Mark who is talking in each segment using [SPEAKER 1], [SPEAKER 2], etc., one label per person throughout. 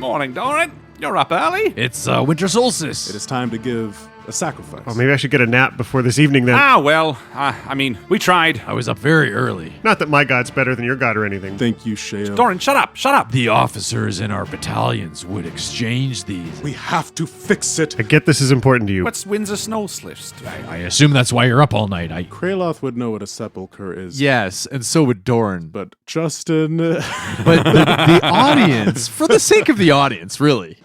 [SPEAKER 1] Morning, Doran. You're up early.
[SPEAKER 2] It's winter solstice.
[SPEAKER 3] It is time to give a sacrifice.
[SPEAKER 4] Oh, maybe I should get a nap before this evening then.
[SPEAKER 1] We tried.
[SPEAKER 2] I was up very early.
[SPEAKER 4] Not that my god's better than your god or anything.
[SPEAKER 3] Thank you, Sheo.
[SPEAKER 1] Doran, shut up.
[SPEAKER 2] The officers in our battalions would exchange these.
[SPEAKER 3] We have to fix it.
[SPEAKER 4] I get this is important to you.
[SPEAKER 1] What's Windsor Snow Slift?
[SPEAKER 2] I assume that's why you're up all night.
[SPEAKER 3] Kraloth would know what a sepulcher is.
[SPEAKER 5] Yes, and so would Doran.
[SPEAKER 3] But Justin...
[SPEAKER 5] But the audience, for the sake of the audience, really.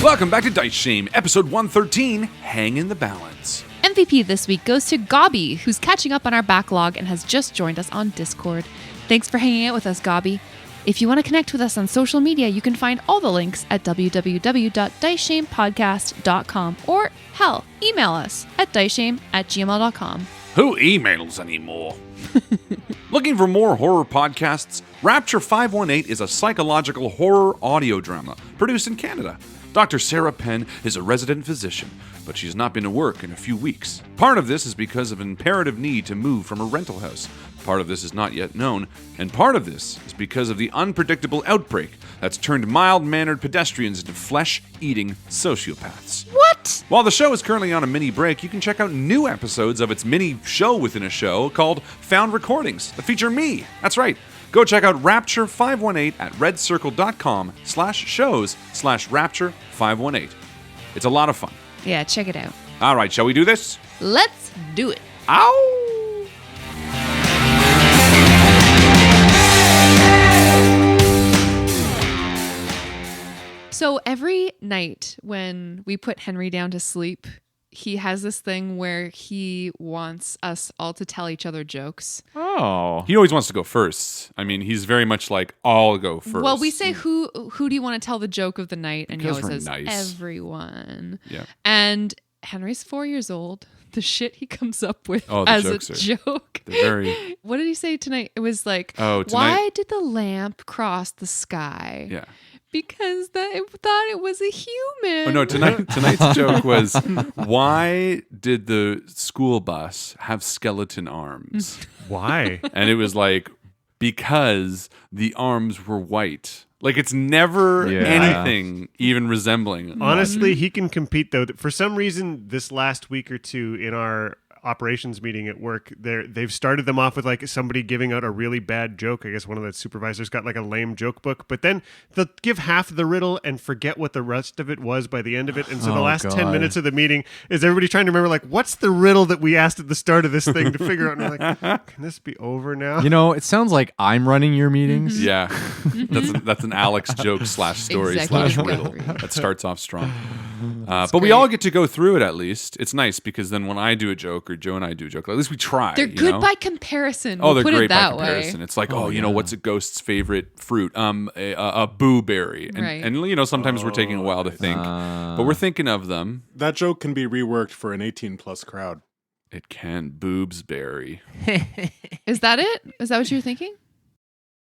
[SPEAKER 1] Welcome back to Dice Shame, episode 113, Hang in the Balance.
[SPEAKER 6] MVP this week goes to Gobby, who's catching up on our backlog and has just joined us on Discord. Thanks for hanging out with us, Gobby. If you want to connect with us on social media, you can find all the links at www.diceshamepodcast.com or, hell, email us at diceshame@gmail.com.
[SPEAKER 1] Who emails anymore? Looking for more horror podcasts? Rapture 518 is a psychological horror audio drama produced in Canada. Dr. Sarah Penn is a resident physician, but she's not been to work in a few weeks. Part of this is because of an imperative need to move from a rental house. Part of this is not yet known, and part of this is because of the unpredictable outbreak that's turned mild-mannered pedestrians into flesh-eating sociopaths.
[SPEAKER 6] What?
[SPEAKER 1] While the show is currently on a mini break, you can check out new episodes of its mini show within a show called Found Recordings that feature me. That's right. Go check out Rapture 518 at redcircle.com/shows/Rapture518. It's a lot of fun.
[SPEAKER 6] Yeah, check it out.
[SPEAKER 1] All right, shall we do this?
[SPEAKER 6] Let's do it.
[SPEAKER 1] Ow!
[SPEAKER 6] So every night when we put Henry down to sleep, he has this thing where he wants us all to tell each other jokes.
[SPEAKER 5] Oh.
[SPEAKER 1] He always wants to go first. I mean, he's very much like, I'll go first.
[SPEAKER 6] Well, we say, who do you want to tell the joke of the night? And
[SPEAKER 1] Because
[SPEAKER 6] he always
[SPEAKER 1] we're
[SPEAKER 6] says,
[SPEAKER 1] nice.
[SPEAKER 6] everyone.
[SPEAKER 1] Yeah.
[SPEAKER 6] And Henry's 4 years old. The shit he comes up with
[SPEAKER 1] Oh, the
[SPEAKER 6] as a
[SPEAKER 1] jokes are-
[SPEAKER 6] joke.
[SPEAKER 1] They're very...
[SPEAKER 6] What did he say tonight? It was like,
[SPEAKER 1] Oh, tonight-
[SPEAKER 6] why did the lamp cross the sky?
[SPEAKER 1] Yeah.
[SPEAKER 6] Because it thought it was a human.
[SPEAKER 1] Oh, no, tonight's joke was, why did the school bus have skeleton arms?
[SPEAKER 4] Why?
[SPEAKER 1] And it was like, because the arms were white. Like, it's never
[SPEAKER 5] Yeah.
[SPEAKER 1] anything even resembling.
[SPEAKER 4] Honestly, he can compete, though. For some reason, this last week or two in our operations meeting at work, they've started them off with like somebody giving out a really bad joke. I guess one of the supervisors got like a lame joke book, but then they'll give half the riddle and forget what the rest of it was by the end of it. And so the last 10 minutes of the meeting is everybody trying to remember, like, what's the riddle that we asked at the start of this thing to figure out? And we're like, can this be over now?
[SPEAKER 5] You know, it sounds like I'm running your meetings.
[SPEAKER 1] Yeah. That's an Alex joke /story
[SPEAKER 6] Executive
[SPEAKER 1] /riddle
[SPEAKER 6] memory.
[SPEAKER 1] that starts off strong. But we all get to go through it at least. It's nice because then when I do a joke or Joe and I do a joke, at least we try.
[SPEAKER 6] They're good
[SPEAKER 1] know?
[SPEAKER 6] by comparison.
[SPEAKER 1] Oh,
[SPEAKER 6] We'll
[SPEAKER 1] they're
[SPEAKER 6] put
[SPEAKER 1] great
[SPEAKER 6] it that
[SPEAKER 1] by comparison.
[SPEAKER 6] way.
[SPEAKER 1] It's like, what's a ghost's favorite fruit? A booberry. And,
[SPEAKER 6] Right.
[SPEAKER 1] and sometimes we're taking a while to think, but we're thinking of them.
[SPEAKER 3] That joke can be reworked for an 18-plus crowd.
[SPEAKER 1] It can boobsberry.
[SPEAKER 6] Is that it? Is that what you were thinking?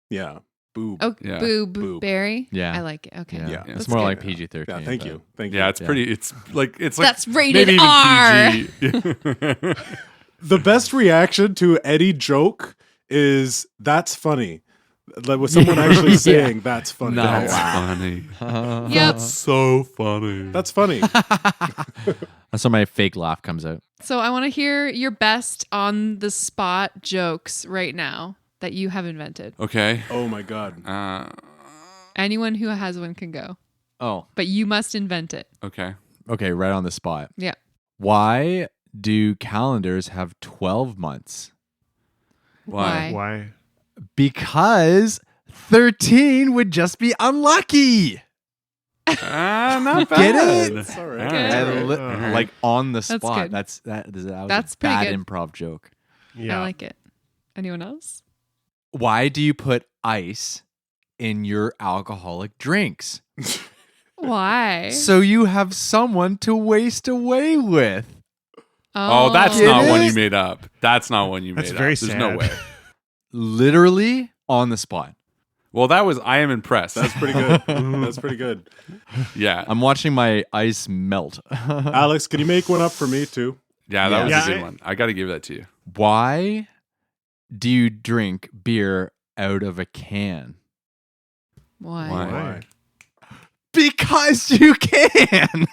[SPEAKER 3] Yeah. Boob.
[SPEAKER 6] Oh,
[SPEAKER 1] Yeah.
[SPEAKER 6] boob berry.
[SPEAKER 5] Yeah.
[SPEAKER 6] I like it. Okay.
[SPEAKER 5] Yeah.
[SPEAKER 3] Yeah.
[SPEAKER 5] It's
[SPEAKER 6] That's
[SPEAKER 5] more
[SPEAKER 6] good.
[SPEAKER 5] like PG-13.
[SPEAKER 3] Yeah, thank you. Thank you.
[SPEAKER 1] Yeah, it's pretty. It's like
[SPEAKER 6] That's rated
[SPEAKER 1] maybe even
[SPEAKER 6] R.
[SPEAKER 1] PG.
[SPEAKER 3] The best reaction to any joke is, that's funny. Like with someone actually saying, that's funny.
[SPEAKER 5] Nice.
[SPEAKER 1] That's funny.
[SPEAKER 6] Yep.
[SPEAKER 1] So funny.
[SPEAKER 3] That's funny.
[SPEAKER 5] That's when my fake laugh comes out.
[SPEAKER 6] So I want to hear your best on the spot jokes right now that you have invented.
[SPEAKER 1] Okay.
[SPEAKER 3] Oh my God.
[SPEAKER 6] Anyone who has one can go,
[SPEAKER 5] Oh,
[SPEAKER 6] but you must invent it.
[SPEAKER 1] Okay.
[SPEAKER 5] okay, right on the spot.
[SPEAKER 6] Yeah.
[SPEAKER 5] Why do calendars have 12 months?
[SPEAKER 1] Why?
[SPEAKER 4] Why?
[SPEAKER 5] Because 13 would just be unlucky.
[SPEAKER 1] Not bad.
[SPEAKER 5] Get it?
[SPEAKER 3] That's all right.
[SPEAKER 6] Good.
[SPEAKER 5] And like on the
[SPEAKER 6] That's
[SPEAKER 5] spot.
[SPEAKER 6] good.
[SPEAKER 5] That was
[SPEAKER 6] That's
[SPEAKER 5] a
[SPEAKER 6] pretty
[SPEAKER 5] bad
[SPEAKER 6] good.
[SPEAKER 5] improv joke.
[SPEAKER 4] Yeah.
[SPEAKER 6] I like it. Anyone else?
[SPEAKER 5] Why do you put ice in your alcoholic drinks?
[SPEAKER 6] Why?
[SPEAKER 5] So you have someone to waste away with.
[SPEAKER 1] Oh, that's
[SPEAKER 5] Get
[SPEAKER 1] not
[SPEAKER 5] it?
[SPEAKER 1] one you made up. That's not one you
[SPEAKER 4] That's
[SPEAKER 1] made
[SPEAKER 4] very
[SPEAKER 1] up. There's no
[SPEAKER 4] sad.
[SPEAKER 1] way.
[SPEAKER 5] Literally on the spot.
[SPEAKER 1] Well, I am impressed.
[SPEAKER 3] That's pretty good. That's pretty good.
[SPEAKER 1] Yeah.
[SPEAKER 5] I'm watching my ice melt.
[SPEAKER 3] Alex, can you make one up for me too?
[SPEAKER 1] Yeah, that was
[SPEAKER 4] Yeah,
[SPEAKER 1] a good one. I got to give that to you.
[SPEAKER 5] Why do you drink beer out of a can?
[SPEAKER 6] Why?
[SPEAKER 1] Why?
[SPEAKER 5] Because you can.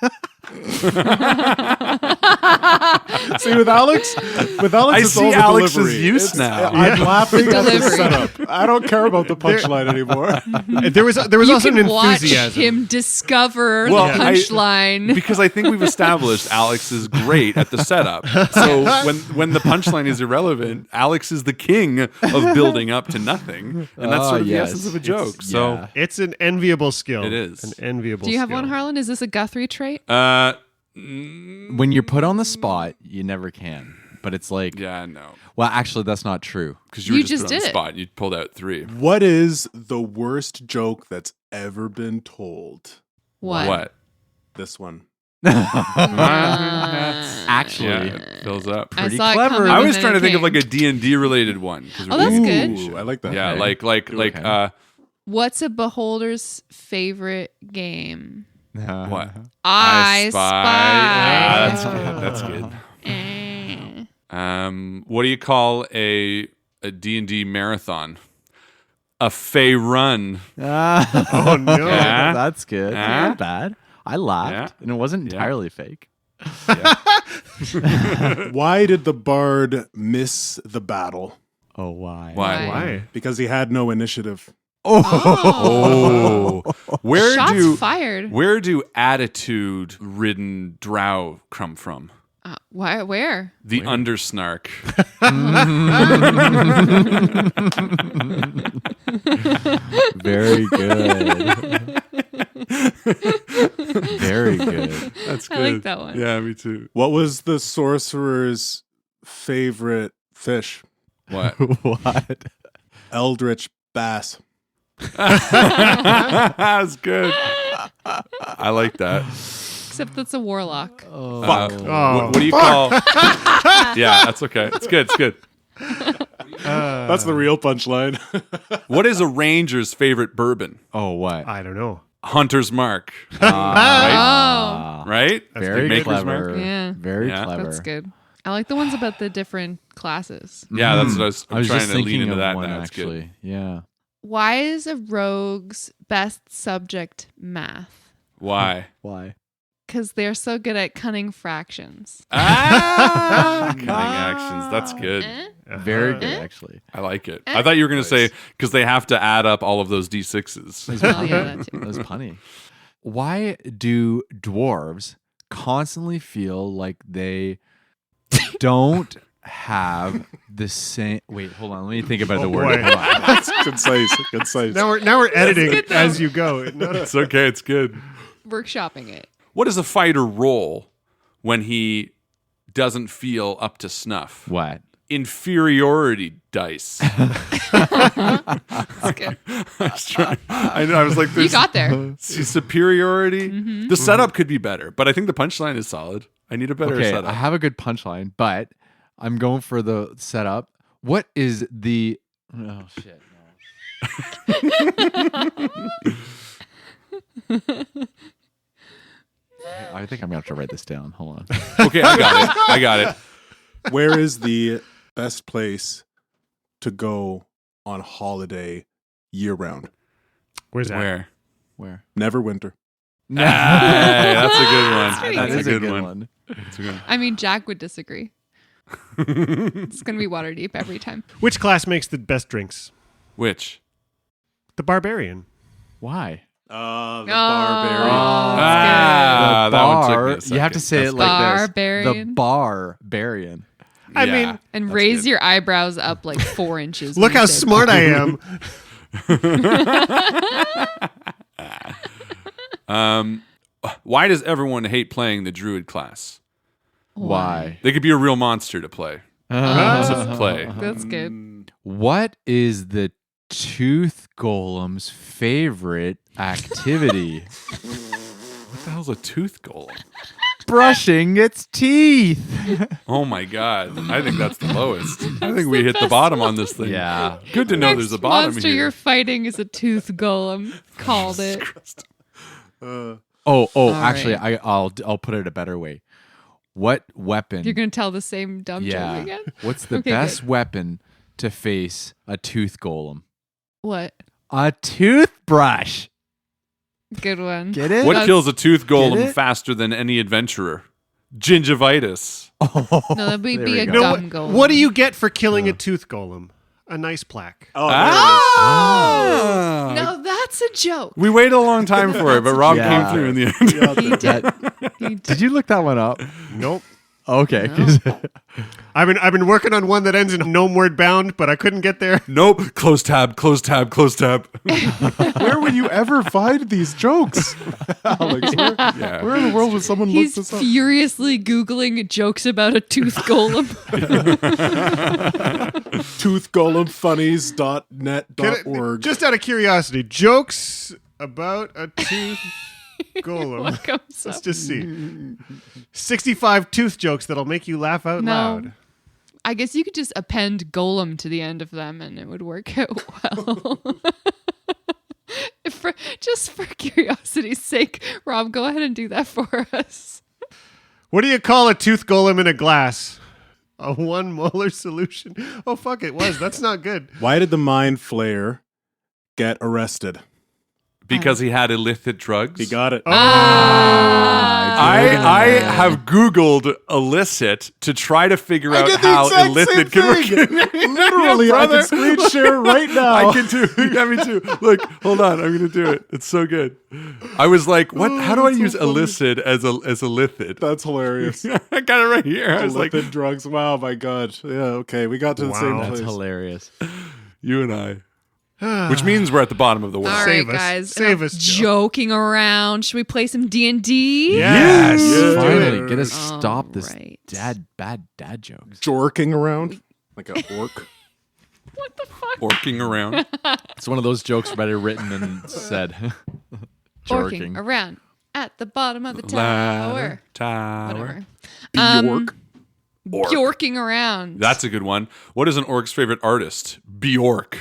[SPEAKER 3] See, with Alex,
[SPEAKER 1] I
[SPEAKER 3] it's
[SPEAKER 1] see
[SPEAKER 3] all the
[SPEAKER 1] Alex's
[SPEAKER 3] delivery.
[SPEAKER 1] use now.
[SPEAKER 3] I'm laughing at the
[SPEAKER 6] Delivery.
[SPEAKER 3] setup. I don't care about the punchline anymore.
[SPEAKER 4] There was
[SPEAKER 6] You
[SPEAKER 4] also an
[SPEAKER 6] can watch
[SPEAKER 4] enthusiasm.
[SPEAKER 6] him discover
[SPEAKER 1] Well,
[SPEAKER 6] the punchline.
[SPEAKER 1] Because I think we've established Alex is great at the setup. So when the punchline is irrelevant, Alex is the king of building up to nothing, and that's sort of the essence of a joke. So
[SPEAKER 4] It's an enviable skill.
[SPEAKER 1] It is.
[SPEAKER 4] An enviable
[SPEAKER 6] Do you have
[SPEAKER 4] skill.
[SPEAKER 6] one, Harlan? Is this a Guthrie trait?
[SPEAKER 5] When you're put on the spot, you never can. But it's like,
[SPEAKER 1] yeah, no,
[SPEAKER 5] well, actually, that's not true.
[SPEAKER 1] because you were
[SPEAKER 6] You
[SPEAKER 1] just
[SPEAKER 6] just
[SPEAKER 1] put on the
[SPEAKER 6] did it.
[SPEAKER 1] spot. You pulled out 3.
[SPEAKER 3] What is the worst joke that's ever been told?
[SPEAKER 1] What?
[SPEAKER 3] This one.
[SPEAKER 5] Actually,
[SPEAKER 1] Yeah, it fills up.
[SPEAKER 6] I
[SPEAKER 5] Pretty
[SPEAKER 6] saw
[SPEAKER 5] clever.
[SPEAKER 6] it coming.
[SPEAKER 1] I
[SPEAKER 6] and
[SPEAKER 1] was
[SPEAKER 6] then
[SPEAKER 1] trying
[SPEAKER 6] it
[SPEAKER 1] to think of
[SPEAKER 6] came.
[SPEAKER 1] like a D&D related one.
[SPEAKER 6] Oh, that's good.
[SPEAKER 3] Ooh, I like that.
[SPEAKER 1] Yeah,
[SPEAKER 5] Okay.
[SPEAKER 1] like
[SPEAKER 5] Okay.
[SPEAKER 6] What's a beholder's favorite game?
[SPEAKER 1] what?
[SPEAKER 6] I
[SPEAKER 1] Ah,
[SPEAKER 6] spy.
[SPEAKER 1] that's good.
[SPEAKER 6] Eh.
[SPEAKER 1] What do you call a D&D marathon? A Faerun.
[SPEAKER 4] Oh no!
[SPEAKER 1] Yeah.
[SPEAKER 5] that's good.
[SPEAKER 1] Yeah.
[SPEAKER 5] Not bad. I laughed,
[SPEAKER 1] Yeah.
[SPEAKER 5] and it wasn't
[SPEAKER 1] Yeah.
[SPEAKER 5] entirely fake.
[SPEAKER 3] Why did the bard miss the battle?
[SPEAKER 5] Oh, why?
[SPEAKER 1] Why?
[SPEAKER 4] Why?
[SPEAKER 3] Because he had no initiative.
[SPEAKER 1] Oh,
[SPEAKER 6] Shots fired.
[SPEAKER 1] where do attitude-ridden drow come from?
[SPEAKER 6] Why? Where?
[SPEAKER 1] The undersnark.
[SPEAKER 5] Very good. Very good.
[SPEAKER 1] That's
[SPEAKER 6] I like that one.
[SPEAKER 1] Yeah, me too.
[SPEAKER 3] What was the sorcerer's favorite fish?
[SPEAKER 1] What?
[SPEAKER 5] What?
[SPEAKER 3] Eldritch bass.
[SPEAKER 1] That's good. I like that.
[SPEAKER 6] Except that's a warlock.
[SPEAKER 1] Fuck.
[SPEAKER 4] Oh.
[SPEAKER 1] What do you call? Yeah, that's okay. It's good. It's good.
[SPEAKER 3] That's the real punchline.
[SPEAKER 1] What is a ranger's favorite bourbon?
[SPEAKER 5] Oh, what?
[SPEAKER 4] I don't know.
[SPEAKER 1] Hunter's Mark.
[SPEAKER 6] Oh,
[SPEAKER 1] Right?
[SPEAKER 5] Very
[SPEAKER 1] Maker's
[SPEAKER 5] clever.
[SPEAKER 1] Mark.
[SPEAKER 6] Yeah.
[SPEAKER 5] Very
[SPEAKER 1] Yeah.
[SPEAKER 5] clever.
[SPEAKER 6] that's good. I like the ones about the different classes.
[SPEAKER 1] Yeah, that's what I'm
[SPEAKER 5] I was
[SPEAKER 1] trying
[SPEAKER 5] just
[SPEAKER 1] to lean
[SPEAKER 5] thinking
[SPEAKER 1] into
[SPEAKER 5] of
[SPEAKER 1] that
[SPEAKER 5] one,
[SPEAKER 1] now. It's good.
[SPEAKER 5] actually. Yeah.
[SPEAKER 6] Why is a rogue's best subject math?
[SPEAKER 1] Why?
[SPEAKER 5] Why?
[SPEAKER 6] Because they're so good at cunning fractions.
[SPEAKER 1] Cunning actions. That's good.
[SPEAKER 5] Very good, actually.
[SPEAKER 1] I like it. I thought you were going to say because they have to add up all of those D6s.
[SPEAKER 6] Oh, yeah, that too.
[SPEAKER 5] That was punny. Why do dwarves constantly feel like they don't have the same? Wait, hold on. Let me think about the word.
[SPEAKER 4] boy.
[SPEAKER 5] Hold on.
[SPEAKER 3] That's concise. Concise.
[SPEAKER 4] Now we're editing
[SPEAKER 6] good, though.
[SPEAKER 4] as you go. No,
[SPEAKER 1] It's okay. It's good.
[SPEAKER 6] Workshopping it.
[SPEAKER 1] What does a fighter roll when he doesn't feel up to snuff?
[SPEAKER 5] What?
[SPEAKER 1] Inferiority dice.
[SPEAKER 6] That's good.
[SPEAKER 1] I know. I was like,
[SPEAKER 6] You
[SPEAKER 1] there's
[SPEAKER 6] got there.
[SPEAKER 1] superiority. The setup could be better, but I think the punchline is solid. I need a better
[SPEAKER 5] Okay,
[SPEAKER 1] setup.
[SPEAKER 5] I have a good punchline, but I'm going for the setup. What is the? Oh shit! No. I think I'm gonna have to write this down. Hold on.
[SPEAKER 1] Okay, I got it.
[SPEAKER 3] Where is the best place to go on holiday year round?
[SPEAKER 4] where's that?
[SPEAKER 1] Where?
[SPEAKER 5] Where?
[SPEAKER 3] Neverwinter.
[SPEAKER 1] Hey, that's a good one.
[SPEAKER 6] pretty
[SPEAKER 5] That
[SPEAKER 1] That's
[SPEAKER 5] is
[SPEAKER 1] a good one.
[SPEAKER 5] one.
[SPEAKER 6] I mean, Jack would disagree. It's going to be Waterdeep every time.
[SPEAKER 4] Which class makes the best drinks?
[SPEAKER 1] Which?
[SPEAKER 4] The barbarian.
[SPEAKER 5] Why?
[SPEAKER 3] The
[SPEAKER 6] Oh.
[SPEAKER 3] barbarian.
[SPEAKER 1] Ah,
[SPEAKER 5] the
[SPEAKER 1] that one took
[SPEAKER 5] bar.
[SPEAKER 1] me a
[SPEAKER 5] You have to
[SPEAKER 1] second.
[SPEAKER 5] say it like this.
[SPEAKER 6] Barbarian.
[SPEAKER 5] The barbarian.
[SPEAKER 4] I
[SPEAKER 1] Yeah,
[SPEAKER 4] mean,
[SPEAKER 6] And
[SPEAKER 1] that's
[SPEAKER 6] raise
[SPEAKER 1] good.
[SPEAKER 6] your eyebrows up like 4 inches.
[SPEAKER 4] look
[SPEAKER 6] when you
[SPEAKER 4] how
[SPEAKER 6] say
[SPEAKER 4] smart I am.
[SPEAKER 1] Why does everyone hate playing the druid class?
[SPEAKER 5] Why?
[SPEAKER 1] They could be a real monster to play. To play.
[SPEAKER 6] That's good.
[SPEAKER 5] What is the tooth golem's favorite activity?
[SPEAKER 1] What the hell's a tooth golem?
[SPEAKER 5] brushing its teeth.
[SPEAKER 1] Oh my god. I think that's the lowest. I think we hit the bottom on this thing.
[SPEAKER 5] Yeah.
[SPEAKER 1] Good to know
[SPEAKER 6] Next
[SPEAKER 1] there's a bottom
[SPEAKER 6] monster
[SPEAKER 1] here.
[SPEAKER 6] you're fighting is a tooth golem. Called it.
[SPEAKER 5] Actually,
[SPEAKER 6] right.
[SPEAKER 5] I'll put it a better way. What weapon?
[SPEAKER 6] You're gonna tell the same dumb joke again?
[SPEAKER 5] What's the
[SPEAKER 6] Okay,
[SPEAKER 5] best
[SPEAKER 6] good.
[SPEAKER 5] weapon to face a tooth golem?
[SPEAKER 6] What?
[SPEAKER 5] A toothbrush.
[SPEAKER 6] Good one.
[SPEAKER 5] Get it?
[SPEAKER 1] What kills a tooth
[SPEAKER 5] Get
[SPEAKER 1] golem
[SPEAKER 5] it?
[SPEAKER 1] faster than any adventurer? Gingivitis.
[SPEAKER 6] No, that would
[SPEAKER 5] There
[SPEAKER 6] be
[SPEAKER 5] we
[SPEAKER 6] a
[SPEAKER 5] go.
[SPEAKER 6] dumb golem.
[SPEAKER 4] What do you get for killing a tooth golem? A nice plaque.
[SPEAKER 3] Oh, there it
[SPEAKER 1] Ah!
[SPEAKER 6] No, that's a joke.
[SPEAKER 1] We waited a long time for it, but Rob
[SPEAKER 5] Yeah.
[SPEAKER 1] came through in the end.
[SPEAKER 3] is. Yeah,
[SPEAKER 6] He did. He did.
[SPEAKER 5] Did you look that one up?
[SPEAKER 4] Nope.
[SPEAKER 5] Okay. 'cause-
[SPEAKER 4] I've been working on one that ends in gnome word bound, but I couldn't get there.
[SPEAKER 1] Nope. Close tab, close tab, close tab.
[SPEAKER 3] Where would you ever find these jokes? Alex,
[SPEAKER 1] Yeah.
[SPEAKER 3] where in the world would someone look
[SPEAKER 6] He's
[SPEAKER 3] this up?
[SPEAKER 6] furiously Googling jokes about a tooth golem.
[SPEAKER 3] Toothgolemfunnies.net.org.
[SPEAKER 4] Just out of curiosity, jokes about a tooth golem.
[SPEAKER 6] What comes
[SPEAKER 4] Let's
[SPEAKER 6] up?
[SPEAKER 4] just see. 65 tooth jokes that'll make you laugh out
[SPEAKER 6] No.
[SPEAKER 4] loud.
[SPEAKER 6] I guess you could just append golem to the end of them and it would work out well. Just for curiosity's sake, Rob, go ahead and do that for us.
[SPEAKER 4] What do you call a tooth golem in a glass? A 1 molar solution. Oh, fuck, it was. That's not good.
[SPEAKER 3] Why did the mind flayer get arrested?
[SPEAKER 1] Because he had illicit drugs.
[SPEAKER 3] He got it.
[SPEAKER 1] I have Googled illicit to try to figure out how illicit can work.
[SPEAKER 3] Literally, I can screen share right now.
[SPEAKER 1] I can too. Yeah, me too. Look, hold on. I'm going to do it. It's so good. I was like, what? How do I
[SPEAKER 3] that's so
[SPEAKER 1] use
[SPEAKER 3] funny.
[SPEAKER 1] illicit as illicit?
[SPEAKER 3] That's hilarious.
[SPEAKER 1] I got it right here. I was like,
[SPEAKER 3] Illicit drugs. Wow, my God. Yeah, okay. We got to the same
[SPEAKER 4] Wow.
[SPEAKER 3] place.
[SPEAKER 5] That's hilarious.
[SPEAKER 1] you and I. Which means we're at the bottom of the world.
[SPEAKER 6] All
[SPEAKER 4] Save
[SPEAKER 6] right,
[SPEAKER 4] us.
[SPEAKER 6] guys.
[SPEAKER 4] Save
[SPEAKER 6] enough
[SPEAKER 4] us, Joe.
[SPEAKER 6] joking around. Should we play some D&D?
[SPEAKER 4] Yes.
[SPEAKER 3] Yeah.
[SPEAKER 5] Finally, get us
[SPEAKER 6] All
[SPEAKER 5] stop this
[SPEAKER 6] right.
[SPEAKER 5] bad dad jokes.
[SPEAKER 3] Jorking around like a orc.
[SPEAKER 6] What the fuck?
[SPEAKER 1] Orking around.
[SPEAKER 5] It's one of those jokes better written than said.
[SPEAKER 6] Orking around at the bottom of the tower.
[SPEAKER 1] Ladder, tower.
[SPEAKER 6] Whatever.
[SPEAKER 3] Bjork.
[SPEAKER 6] Bjorking around.
[SPEAKER 1] That's a good one. What is an orc's favorite artist? Bjork.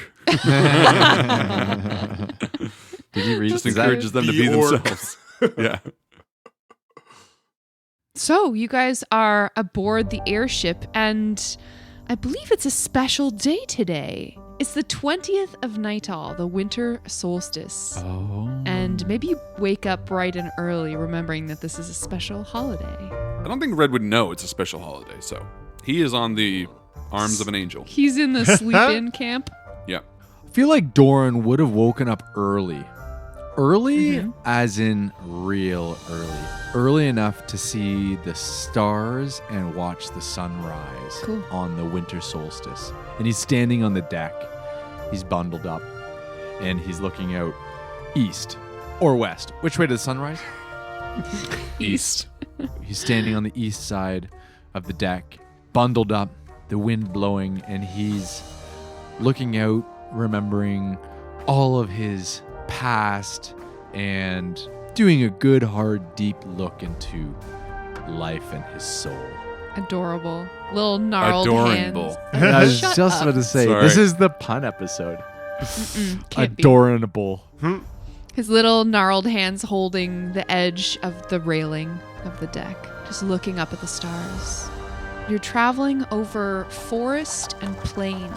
[SPEAKER 5] Did you read
[SPEAKER 1] Just
[SPEAKER 5] that?
[SPEAKER 1] encourages them to be
[SPEAKER 3] Bjork.
[SPEAKER 1] themselves. Yeah.
[SPEAKER 6] So, you guys are aboard the airship, and I believe it's a special day today. It's the 20th of Nightal, the winter solstice.
[SPEAKER 5] Oh.
[SPEAKER 6] And maybe you wake up bright and early, remembering that this is a special holiday.
[SPEAKER 1] I don't think Red would know it's a special holiday, so he is on the arms of an angel.
[SPEAKER 6] He's in the sleep-in camp.
[SPEAKER 1] Yeah.
[SPEAKER 5] I feel like Doran would have woken up early. Early as in real early. Early enough to see the stars and watch the sunrise
[SPEAKER 6] Cool.
[SPEAKER 5] on the winter solstice. And he's standing on the deck. He's bundled up and he's looking out east or west. Which way does the sun rise?
[SPEAKER 1] East.
[SPEAKER 5] He's standing on the east side of the deck, bundled up, the wind blowing, and he's looking out, remembering all of his past and doing a good, hard, deep look into life and his soul.
[SPEAKER 6] Adorable. Little gnarled
[SPEAKER 1] Adorable.
[SPEAKER 6] hands.
[SPEAKER 5] I was
[SPEAKER 6] Shut
[SPEAKER 5] just
[SPEAKER 6] up.
[SPEAKER 5] about to say,
[SPEAKER 1] Sorry.
[SPEAKER 5] this is the pun episode.
[SPEAKER 6] Can't be.
[SPEAKER 5] Adorable.
[SPEAKER 6] His little gnarled hands holding the edge of the railing of the deck, just looking up at the stars. You're traveling over forest and plain.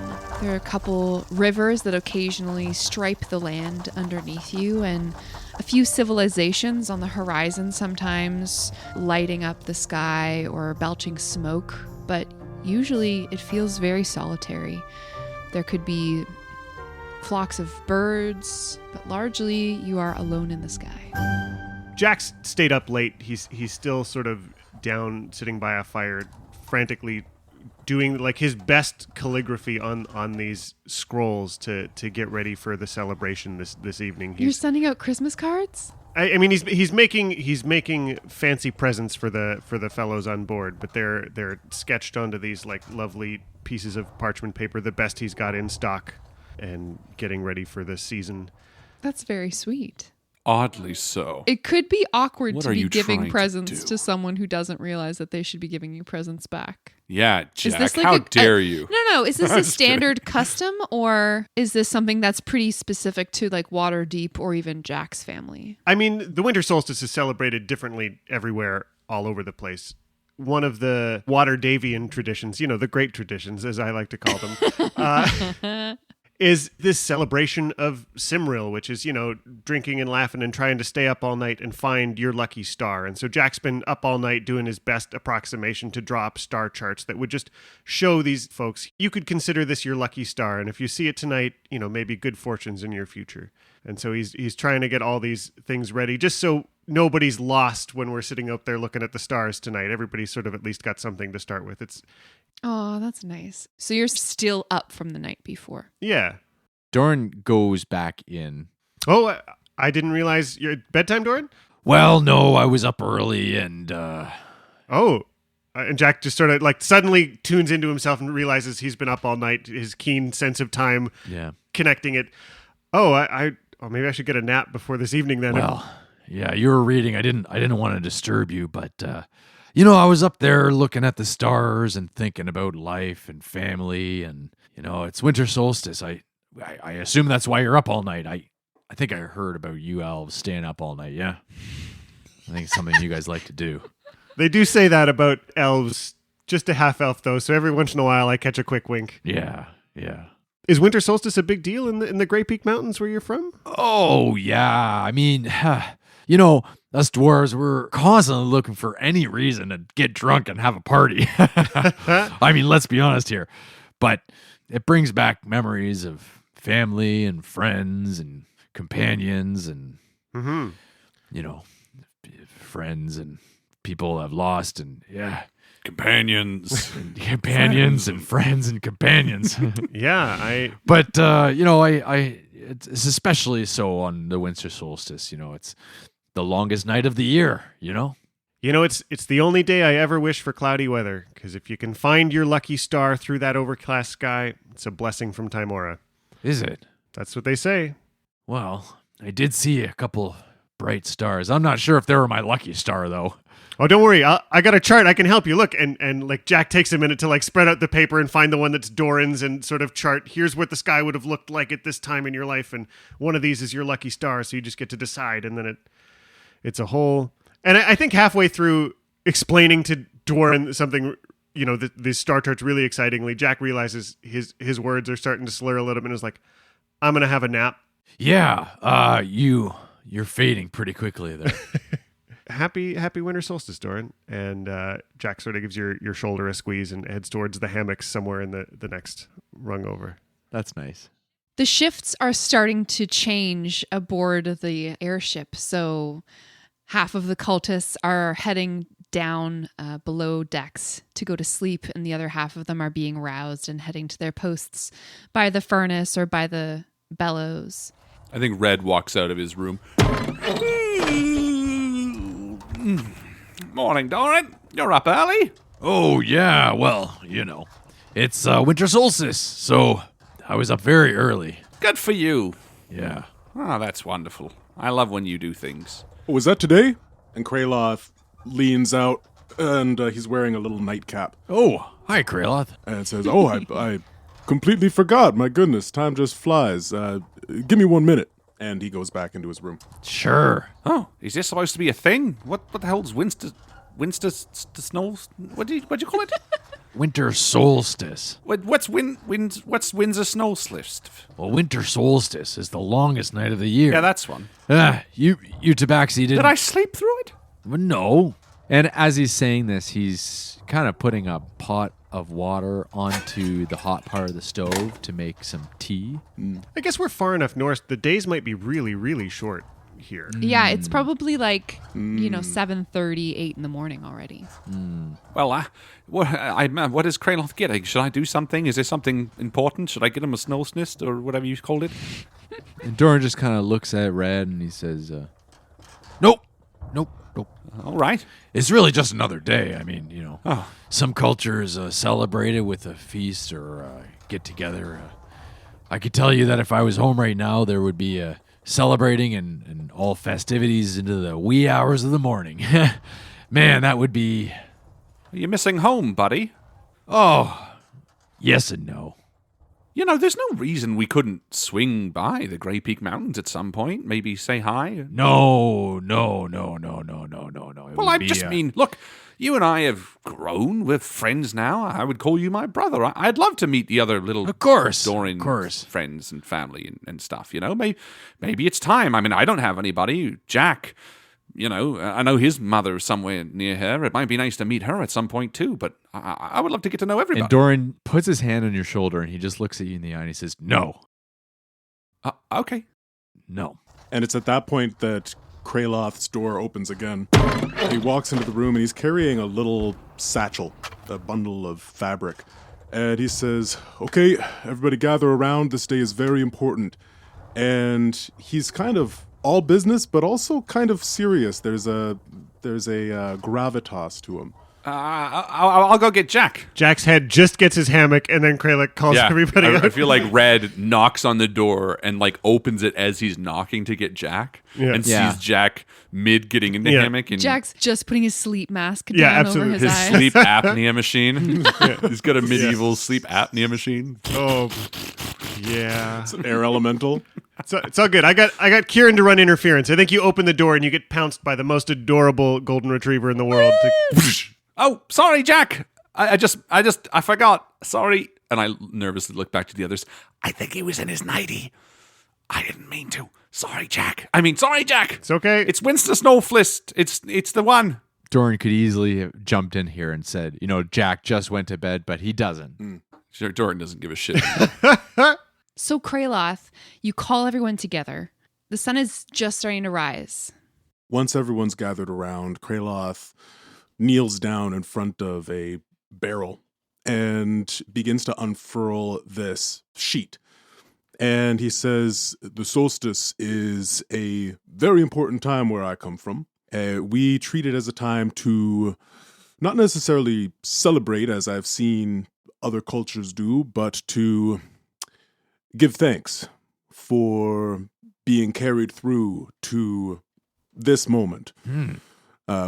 [SPEAKER 6] There are a couple rivers that occasionally stripe the land underneath you, and a few civilizations on the horizon, sometimes lighting up the sky or belching smoke, but usually it feels very solitary. There could be flocks of birds, but largely you are alone in the sky.
[SPEAKER 4] Jack's stayed up late. He's still sort of down, sitting by a fire, frantically doing like his best calligraphy on these scrolls to get ready for the celebration this evening.
[SPEAKER 6] You're sending out Christmas cards?
[SPEAKER 4] I mean, he's making fancy presents for the fellows on board, but they're sketched onto these like lovely pieces of parchment paper, the best he's got in stock, and getting ready for the season.
[SPEAKER 6] That's very sweet.
[SPEAKER 1] Oddly so.
[SPEAKER 6] It could be awkward
[SPEAKER 1] What
[SPEAKER 6] to
[SPEAKER 1] are
[SPEAKER 6] be
[SPEAKER 1] you
[SPEAKER 6] giving
[SPEAKER 1] trying to
[SPEAKER 6] presents
[SPEAKER 1] do?
[SPEAKER 6] to someone who doesn't realize that they should be giving you presents back.
[SPEAKER 1] Yeah,
[SPEAKER 6] Is
[SPEAKER 1] Jack,
[SPEAKER 6] this like
[SPEAKER 1] how
[SPEAKER 6] a-
[SPEAKER 1] dare you?
[SPEAKER 6] No. Is this
[SPEAKER 1] I'm
[SPEAKER 6] a
[SPEAKER 1] just kidding.
[SPEAKER 6] standard custom, or is this something that's pretty specific to like Waterdeep or even Jack's family?
[SPEAKER 4] I mean, the winter solstice is celebrated differently everywhere, all over the place. One of the Waterdavian traditions, the great traditions, as I like to call them, is this celebration of Simril, which is, drinking and laughing and trying to stay up all night and find your lucky star. And so Jack's been up all night doing his best approximation to draw up star charts that would just show these folks, you could consider this your lucky star. And if you see it tonight, maybe good fortunes in your future. And so he's trying to get all these things ready just so nobody's lost when we're sitting out there looking at the stars tonight. Everybody's sort of at least got something to start with.
[SPEAKER 6] Oh, that's nice. So you're still up from the night before.
[SPEAKER 4] Yeah.
[SPEAKER 5] Doran goes back in.
[SPEAKER 4] Oh, I didn't realize your bedtime, Doran?
[SPEAKER 2] Well, no, I was up early and
[SPEAKER 4] Oh. And Jack just sort of suddenly tunes into himself and realizes he's been up all night, his keen sense of time
[SPEAKER 5] Yeah.
[SPEAKER 4] connecting it. Oh, maybe I should get a nap before this evening then.
[SPEAKER 2] well, yeah, you were reading. I didn't want to disturb you, but I was up there looking at the stars and thinking about life and family, and it's winter solstice. I assume that's why you're up all night. I think I heard about you elves staying up all night. Yeah, I think it's something you guys like to do.
[SPEAKER 4] They do say that about elves, just a half elf though, so every once in a while I catch a quick wink.
[SPEAKER 2] Yeah.
[SPEAKER 4] Is winter solstice a big deal in the Great Peak Mountains where you're from?
[SPEAKER 2] Oh yeah. I mean, us dwarves, we're constantly looking for any reason to get drunk and have a party. I mean, let's be honest here. But it brings back memories of family and friends and companions and, friends and people I've lost and, yeah.
[SPEAKER 1] Companions.
[SPEAKER 2] Companions and friends and companions.
[SPEAKER 4] Yeah,
[SPEAKER 2] But, it's especially so on the winter solstice. It's the longest night of the year,
[SPEAKER 4] it's the only day I ever wish for cloudy weather, because if you can find your lucky star through that overcast sky, it's a blessing from Timora.
[SPEAKER 2] Is it?
[SPEAKER 4] That's what they say.
[SPEAKER 2] Well, I did see a couple bright stars. I'm not sure if they were my lucky star, though.
[SPEAKER 4] Oh, don't worry. I got a chart. I can help you. Look, and Jack takes a minute to spread out the paper and find the one that's Doran's and sort of chart. Here's what the sky would have looked like at this time in your life, and one of these is your lucky star. So you just get to decide, and then it's a whole. And I think halfway through explaining to Doran something, the star chart's really excitingly, Jack realizes his words are starting to slur a little bit, and is like, "I'm gonna have a nap."
[SPEAKER 2] Yeah, you're fading pretty quickly there.
[SPEAKER 4] Happy winter solstice, Doran. And Jack sort of gives your shoulder a squeeze and heads towards the hammocks somewhere in the next rung over.
[SPEAKER 5] That's nice.
[SPEAKER 6] The shifts are starting to change aboard the airship. So half of the cultists are heading down below decks to go to sleep, and the other half of them are being roused and heading to their posts by the furnace or by the bellows.
[SPEAKER 1] I think Red walks out of his room. Morning, Doran. You're up early.
[SPEAKER 2] Oh, yeah, well, it's winter solstice, so I was up very early.
[SPEAKER 1] Good for you.
[SPEAKER 2] Yeah.
[SPEAKER 1] Ah, that's wonderful. I love when you do things.
[SPEAKER 3] Oh, was that today? And Kraloth leans out, and he's wearing a little nightcap.
[SPEAKER 2] Oh, hi, Kraloth.
[SPEAKER 3] And says, "Oh, I completely forgot. My goodness, time just flies. Give me 1 minute." And he goes back into his room.
[SPEAKER 2] Sure.
[SPEAKER 1] Oh, is this supposed to be a thing? What the hell's Winster Snow? What'd you call it?
[SPEAKER 2] Winter solstice.
[SPEAKER 1] What's Windsor Snow Slift?
[SPEAKER 2] Well, winter solstice is the longest night of the year.
[SPEAKER 1] Yeah, that's one.
[SPEAKER 2] You Tabaxi didn't...
[SPEAKER 1] Did I sleep through it?
[SPEAKER 2] Well, no.
[SPEAKER 5] And as he's saying this, he's kind of putting a pot of water onto the hot part of the stove to make some tea.
[SPEAKER 4] I guess we're far enough north. The days might be really, really short here.
[SPEAKER 6] Yeah, it's probably 7:30, 8 in the morning already.
[SPEAKER 1] Well, what is Kraloth getting? Should I do something? Is there something important? Should I get him a snow snist or whatever you called it?
[SPEAKER 5] And Doran just kind of looks at Red and he says,
[SPEAKER 2] Nope.
[SPEAKER 1] All right.
[SPEAKER 2] It's really just another day. I mean, some cultures celebrate it with a feast or get together. I could tell you that if I was home right now, there would be a celebrating and all festivities into the wee hours of the morning. Man, that would be...
[SPEAKER 1] Are you missing home, buddy?
[SPEAKER 2] Oh, yes and no.
[SPEAKER 1] You know, there's no reason we couldn't swing by the Grey Peak Mountains at some point. Maybe say hi.
[SPEAKER 2] No.
[SPEAKER 1] Well, I just mean, look, you and I have grown. We're friends now. I would call you my brother. I'd love to meet the other little
[SPEAKER 2] Of course.
[SPEAKER 1] Dorian friends and family and stuff, you know? Maybe it's time. I mean, I don't have anybody. Jack, you know, I know his mother is somewhere near here. It might be nice to meet her at some point, too, but I would love to get to know everybody.
[SPEAKER 5] And Doran puts his hand on your shoulder and he just looks at you in the eye and he says, no.
[SPEAKER 1] Okay.
[SPEAKER 2] No.
[SPEAKER 3] And it's at that point that Kraloth's door opens again. He walks into the room and he's carrying a little satchel, a bundle of fabric. And he says, okay, everybody gather around. This day is very important. And he's kind of all business, but also kind of serious. There's a gravitas to him.
[SPEAKER 1] I'll go get Jack.
[SPEAKER 4] Jack's head just gets his hammock, and then Kralik calls everybody out.
[SPEAKER 1] I feel like Red knocks on the door and like opens it as he's knocking to get Jack, and sees Jack mid getting in the hammock. And
[SPEAKER 6] Jack's just putting his sleep mask down over his eyes.
[SPEAKER 1] Sleep apnea machine. He's got a medieval sleep apnea machine.
[SPEAKER 4] Oh, yeah.
[SPEAKER 3] It's an air elemental.
[SPEAKER 4] It's all good. I got Kieran to run interference. I think you open the door and you get pounced by the most adorable golden retriever in the world.
[SPEAKER 1] Oh, sorry, Jack. I forgot. Sorry. And I nervously look back to the others. I think he was in his nightie. I didn't mean to. Sorry, Jack.
[SPEAKER 4] It's okay.
[SPEAKER 1] It's Winston Snowflist. It's the one.
[SPEAKER 5] Doran could easily have jumped in here and said, you know, Jack just went to bed, but he doesn't.
[SPEAKER 1] Sure, Doran doesn't give a shit.
[SPEAKER 6] So, Kraloth, you call everyone together. The sun is just starting to rise.
[SPEAKER 3] Once everyone's gathered around, Kraloth kneels down in front of a barrel and begins to unfurl this sheet. And he says, the solstice is a very important time where I come from. We treat it as a time to not necessarily celebrate, as I've seen other cultures do, but to give thanks for being carried through to this moment.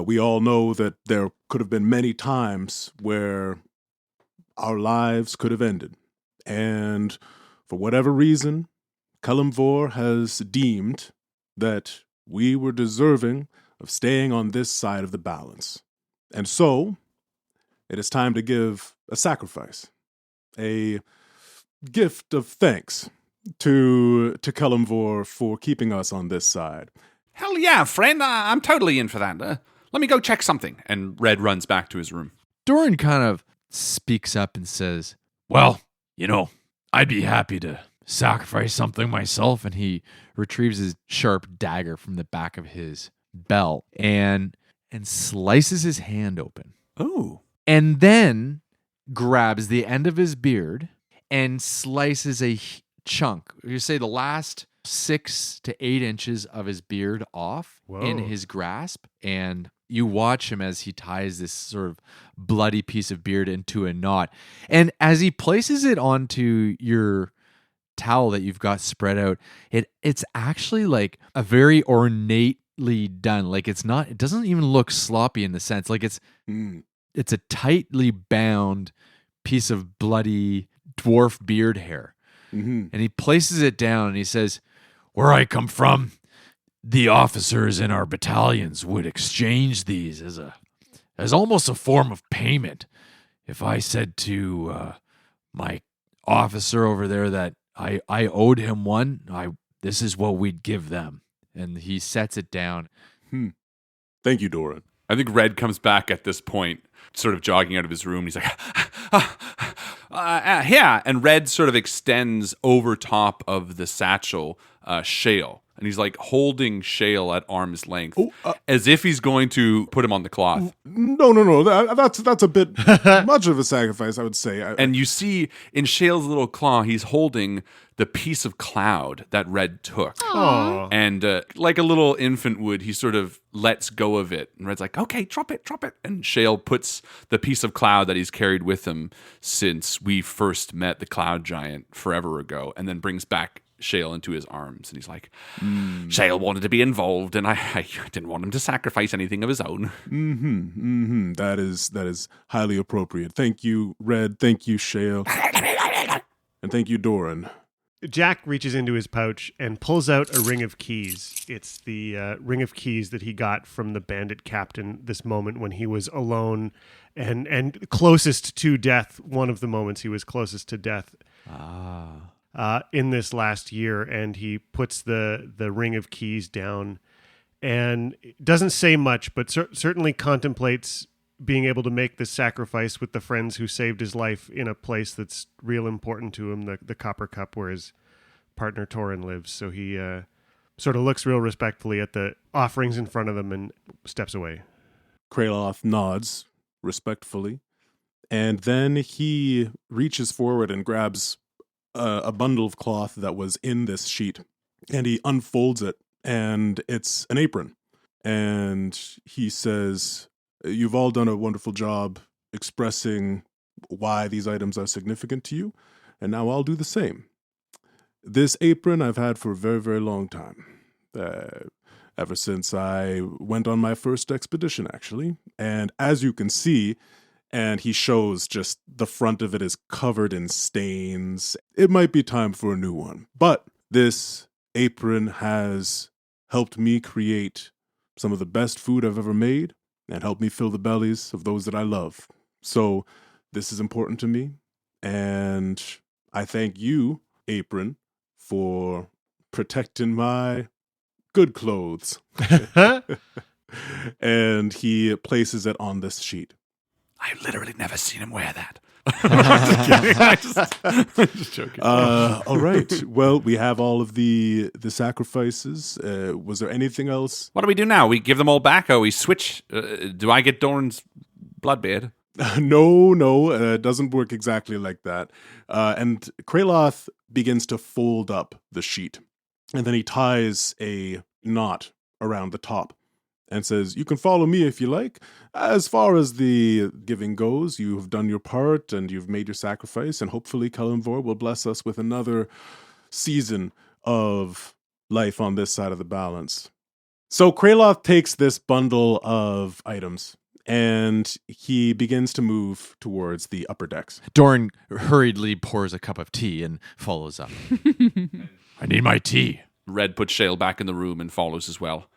[SPEAKER 3] We all know that there could have been many times where our lives could have ended. And for whatever reason, Kalimvor has deemed that we were deserving of staying on this side of the balance. And so, it is time to give a sacrifice, a gift of thanks to Kalimvor for keeping us on this side.
[SPEAKER 1] Hell yeah, friend. I'm totally in for that. Let me go check something. And Red runs back to his room.
[SPEAKER 5] Doran kind of speaks up and says,
[SPEAKER 2] well, you know, I'd be happy to sacrifice something myself.
[SPEAKER 5] and he retrieves his sharp dagger from the back of his belt and slices his hand open.
[SPEAKER 1] Oh.
[SPEAKER 5] And then grabs the end of his beard and slices a chunk. You say the last 6 to 8 inches of his beard off in his grasp. And you watch him as he ties this sort of bloody piece of beard into a knot. And as he places it onto your towel that you've got spread out, it's actually like a very ornately done. Like it doesn't even look sloppy in the sense. Like it's a tightly bound piece of bloody dwarf beard hair. And he places it down and he says, where I come from, the officers in our battalions would exchange these as almost a form of payment. If I said to my officer over there that I owed him one, this is what we'd give them. And he sets it down.
[SPEAKER 3] Thank you, Doran.
[SPEAKER 1] I think Red comes back at this point, sort of jogging out of his room. He's like, yeah. And Red sort of extends over top of the satchel Shale. And he's like holding Shale at arm's length as if he's going to put him on the cloth.
[SPEAKER 3] No. That's a bit much of a sacrifice, I would say.
[SPEAKER 1] And you see in Shale's little claw, he's holding the piece of cloud that Red took.
[SPEAKER 6] Aww.
[SPEAKER 1] And like a little infant would, he sort of lets go of it. And Red's like, okay, drop it. And Shale puts the piece of cloud that he's carried with him since we first met the cloud giant forever ago, and then brings back Shale into his arms, and he's like, Shale wanted to be involved, and I didn't want him to sacrifice anything of his own.
[SPEAKER 3] That is highly appropriate. Thank you, Red. Thank you, Shale. And thank you, Doran.
[SPEAKER 4] Jack reaches into his pouch and pulls out a ring of keys. It's the ring of keys that he got from the bandit captain this moment when he was alone and closest to death. One of the moments he was closest to death in this last year. And he puts the ring of keys down and doesn't say much, but certainly contemplates being able to make this sacrifice with the friends who saved his life in a place that's real important to him, the Copper Cup, where his partner Torin lives. So he sort of looks real respectfully at the offerings in front of them and steps away.
[SPEAKER 3] Kraloth nods respectfully, and then he reaches forward and grabs a bundle of cloth that was in this sheet, and he unfolds it, and it's an apron. And he says, "You've all done a wonderful job expressing why these items are significant to you, and now I'll do the same. This apron I've had for a very, very long time, ever since I went on my first expedition, actually. And as you can see," and he shows just the front of it is covered in stains, "it might be time for a new one. But this apron has helped me create some of the best food I've ever made, and help me fill the bellies of those that I love. So this is important to me, and I thank you, apron, for protecting my good clothes." And he places it on this sheet.
[SPEAKER 1] I've literally never seen him wear that. I'm just joking.
[SPEAKER 3] All right. Well, we have all of the sacrifices. Was there anything else?
[SPEAKER 1] What do we do now? We give them all back, or we switch? Do I get Doran's bloodbeard?
[SPEAKER 3] No, it doesn't work exactly like that. And Kraloth begins to fold up the sheet, and then he ties a knot around the top and says, "You can follow me if you like. As far as the giving goes, you have done your part and you've made your sacrifice, and hopefully Kalimvor will bless us with another season of life on this side of the balance." So Kraloth takes this bundle of items and he begins to move towards the upper decks.
[SPEAKER 5] Doran hurriedly pours a cup of tea and follows up.
[SPEAKER 2] I need my tea.
[SPEAKER 1] Red puts Shale back in the room and follows as well.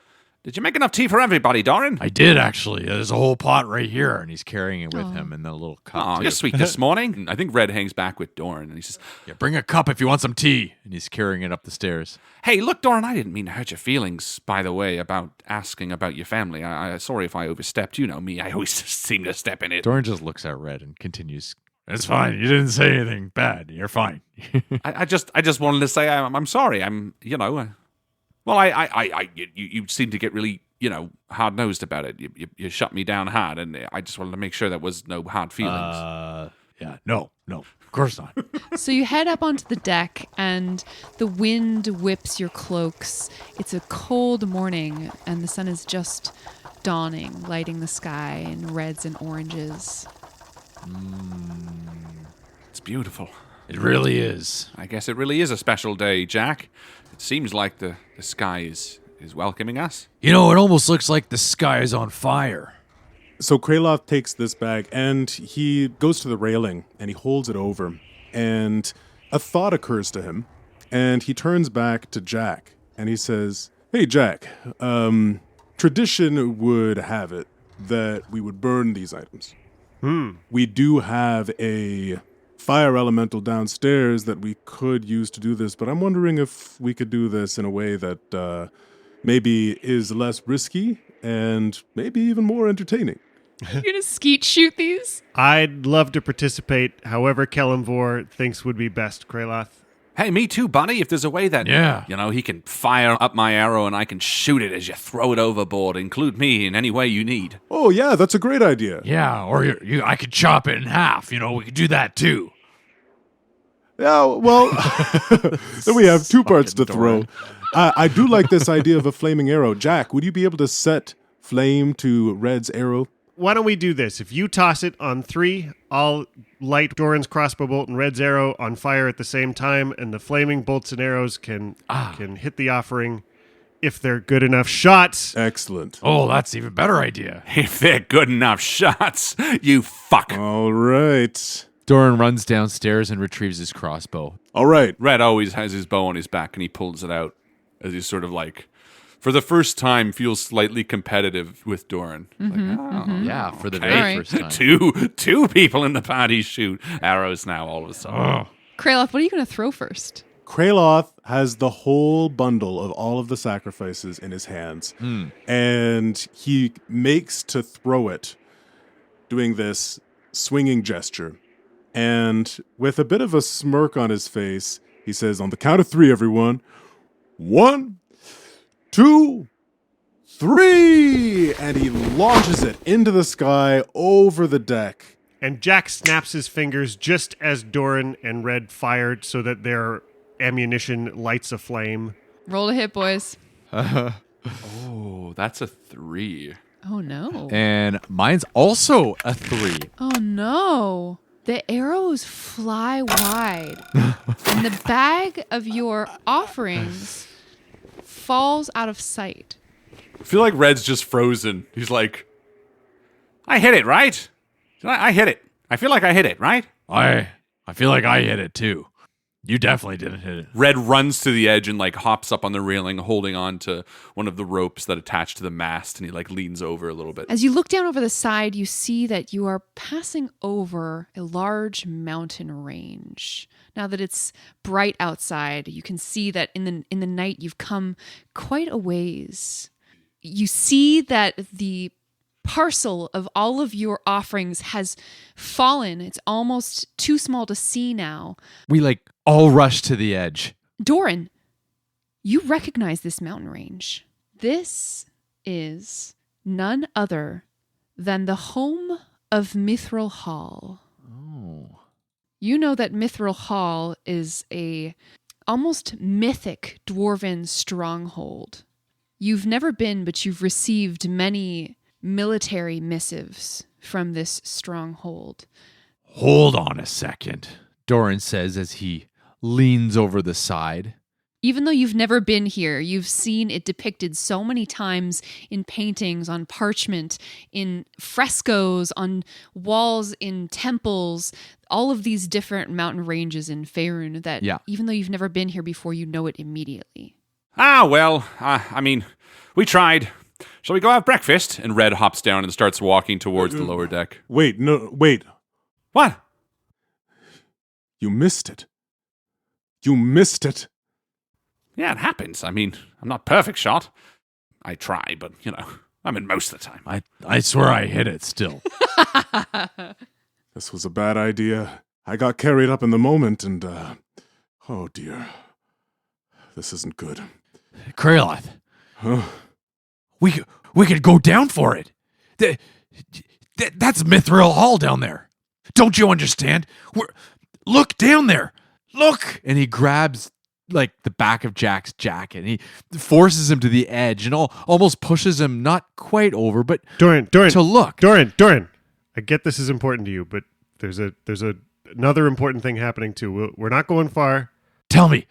[SPEAKER 1] Did you make enough tea for everybody, Doran?
[SPEAKER 2] I did, actually. There's a whole pot right here.
[SPEAKER 5] And he's carrying it with him in the little cup.
[SPEAKER 1] Oh,
[SPEAKER 5] too.
[SPEAKER 1] you're sweet this morning. I think Red hangs back with Doran, and he says,
[SPEAKER 2] Yeah, bring a cup if you want some tea.
[SPEAKER 5] And he's carrying it up the stairs.
[SPEAKER 1] "Hey, look, Doran, I didn't mean to hurt your feelings, by the way, about asking about your family. I sorry if I overstepped. You know me, I always seem to step in it."
[SPEAKER 5] Doran just looks at Red and continues.
[SPEAKER 2] It's fine. You didn't say anything bad. You're fine.
[SPEAKER 1] I just wanted to say I'm sorry. You seem to get really, hard-nosed about it. You shut me down hard, and I just wanted to make sure there was no hard feelings.
[SPEAKER 2] Yeah, no, of course not.
[SPEAKER 6] So you head up onto the deck, and the wind whips your cloaks. It's a cold morning, and the sun is just dawning, lighting the sky in reds and oranges.
[SPEAKER 1] It's beautiful.
[SPEAKER 2] It really is.
[SPEAKER 1] I guess it really is a special day, Jack. It seems like the sky is welcoming us.
[SPEAKER 2] You know, it almost looks like the sky is on fire.
[SPEAKER 3] So Kraloth takes this bag and he goes to the railing and he holds it over, and a thought occurs to him, and he turns back to Jack and he says, "Hey, Jack, tradition would have it that we would burn these items. We do have a fire elemental downstairs that we could use to do this, but I'm wondering if we could do this in a way that maybe is less risky and maybe even more entertaining."
[SPEAKER 6] You're going to skeet shoot these?
[SPEAKER 4] I'd love to participate however Kalimvor thinks would be best, Kraloth.
[SPEAKER 1] Hey, me too, buddy. If there's a way that, he can fire up my arrow and I can shoot it as you throw it overboard, include me in any way you need.
[SPEAKER 3] Oh, yeah, that's a great idea.
[SPEAKER 2] Yeah, or I could chop it in half. We could do that too.
[SPEAKER 3] Yeah, well, then we have two parts to throw. I do like this idea of a flaming arrow. Jack, would you be able to set flame to Red's arrow?
[SPEAKER 4] Why don't we do this? If you toss it on 3, I'll light Doran's crossbow bolt and Red's arrow on fire at the same time, and the flaming bolts and arrows can hit the offering if they're good enough shots.
[SPEAKER 3] Excellent.
[SPEAKER 2] Oh, that's an even better idea.
[SPEAKER 1] If they're good enough shots, you fuck.
[SPEAKER 3] All right.
[SPEAKER 5] Doran runs downstairs and retrieves his crossbow.
[SPEAKER 3] All right.
[SPEAKER 1] Red always has his bow on his back, and he pulls it out as he's sort of like, for the first time, feels slightly competitive with Doran.
[SPEAKER 5] Yeah, for the
[SPEAKER 1] Okay.
[SPEAKER 5] very
[SPEAKER 6] Alright.
[SPEAKER 5] first time.
[SPEAKER 1] Two people in the party shoot arrows now all of a sudden.
[SPEAKER 6] Kraloth, what are you going to throw first?
[SPEAKER 3] Kraloth has the whole bundle of all of the sacrifices in his hands, and he makes to throw it, doing this swinging gesture. And with a bit of a smirk on his face, he says, on the count of 3, everyone. 1, 2, 3! And he launches it into the sky over the deck.
[SPEAKER 4] And Jack snaps his fingers just as Doran and Red fired so that their ammunition lights a flame.
[SPEAKER 6] Roll to hit, boys.
[SPEAKER 1] Oh, that's a 3.
[SPEAKER 6] Oh, no.
[SPEAKER 5] And mine's also a 3.
[SPEAKER 6] Oh, no. The arrows fly wide, and the bag of your offerings falls out of sight.
[SPEAKER 1] I feel like Red's just frozen. He's like, I hit it, right? I hit it. I feel like I hit it, right?
[SPEAKER 2] I feel like I hit it too. You definitely didn't hit it.
[SPEAKER 1] Red runs to the edge and like hops up on the railing, holding on to one of the ropes that attach to the mast, and he like leans over a little bit.
[SPEAKER 6] As you look down over the side, you see that you are passing over a large mountain range. Now that it's bright outside, you can see that in the night you've come quite a ways. You see that the parcel of all of your offerings has fallen. It's almost too small to see now.
[SPEAKER 5] We all rush to the edge.
[SPEAKER 6] Doran, you recognize this mountain range. This is none other than the home of Mithril Hall.
[SPEAKER 5] Oh.
[SPEAKER 6] You know that Mithril Hall is a almost mythic dwarven stronghold. You've never been, but you've received many military missives from this stronghold.
[SPEAKER 2] Hold on a second.
[SPEAKER 5] Doran says as he leans over the side.
[SPEAKER 6] Even though you've never been here, you've seen it depicted so many times in paintings, on parchment, in frescoes, on walls, in temples, all of these different mountain ranges in Faerun that even though you've never been here before, you know it immediately.
[SPEAKER 1] I mean, we tried. Shall we go have breakfast? And Red hops down and starts walking towards the lower deck.
[SPEAKER 3] Wait.
[SPEAKER 1] What?
[SPEAKER 3] You missed it. You missed it.
[SPEAKER 1] Yeah, it happens. I mean, I'm not perfect shot. I try, but, I'm in most of the time.
[SPEAKER 2] I swear I hit it still.
[SPEAKER 3] This was a bad idea. I got carried up in the moment and, oh dear. This isn't good.
[SPEAKER 2] Kraloth,
[SPEAKER 3] Huh?
[SPEAKER 2] we could go down for it. That's Mithril Hall down there. Don't you understand? Look down there. Look.
[SPEAKER 5] And he grabs the back of Jack's jacket and he forces him to the edge and almost pushes him not quite over, but
[SPEAKER 4] Doran,
[SPEAKER 5] to look.
[SPEAKER 4] Doran. I get this is important to you, but there's another important thing happening too. We're not going far.
[SPEAKER 2] Tell me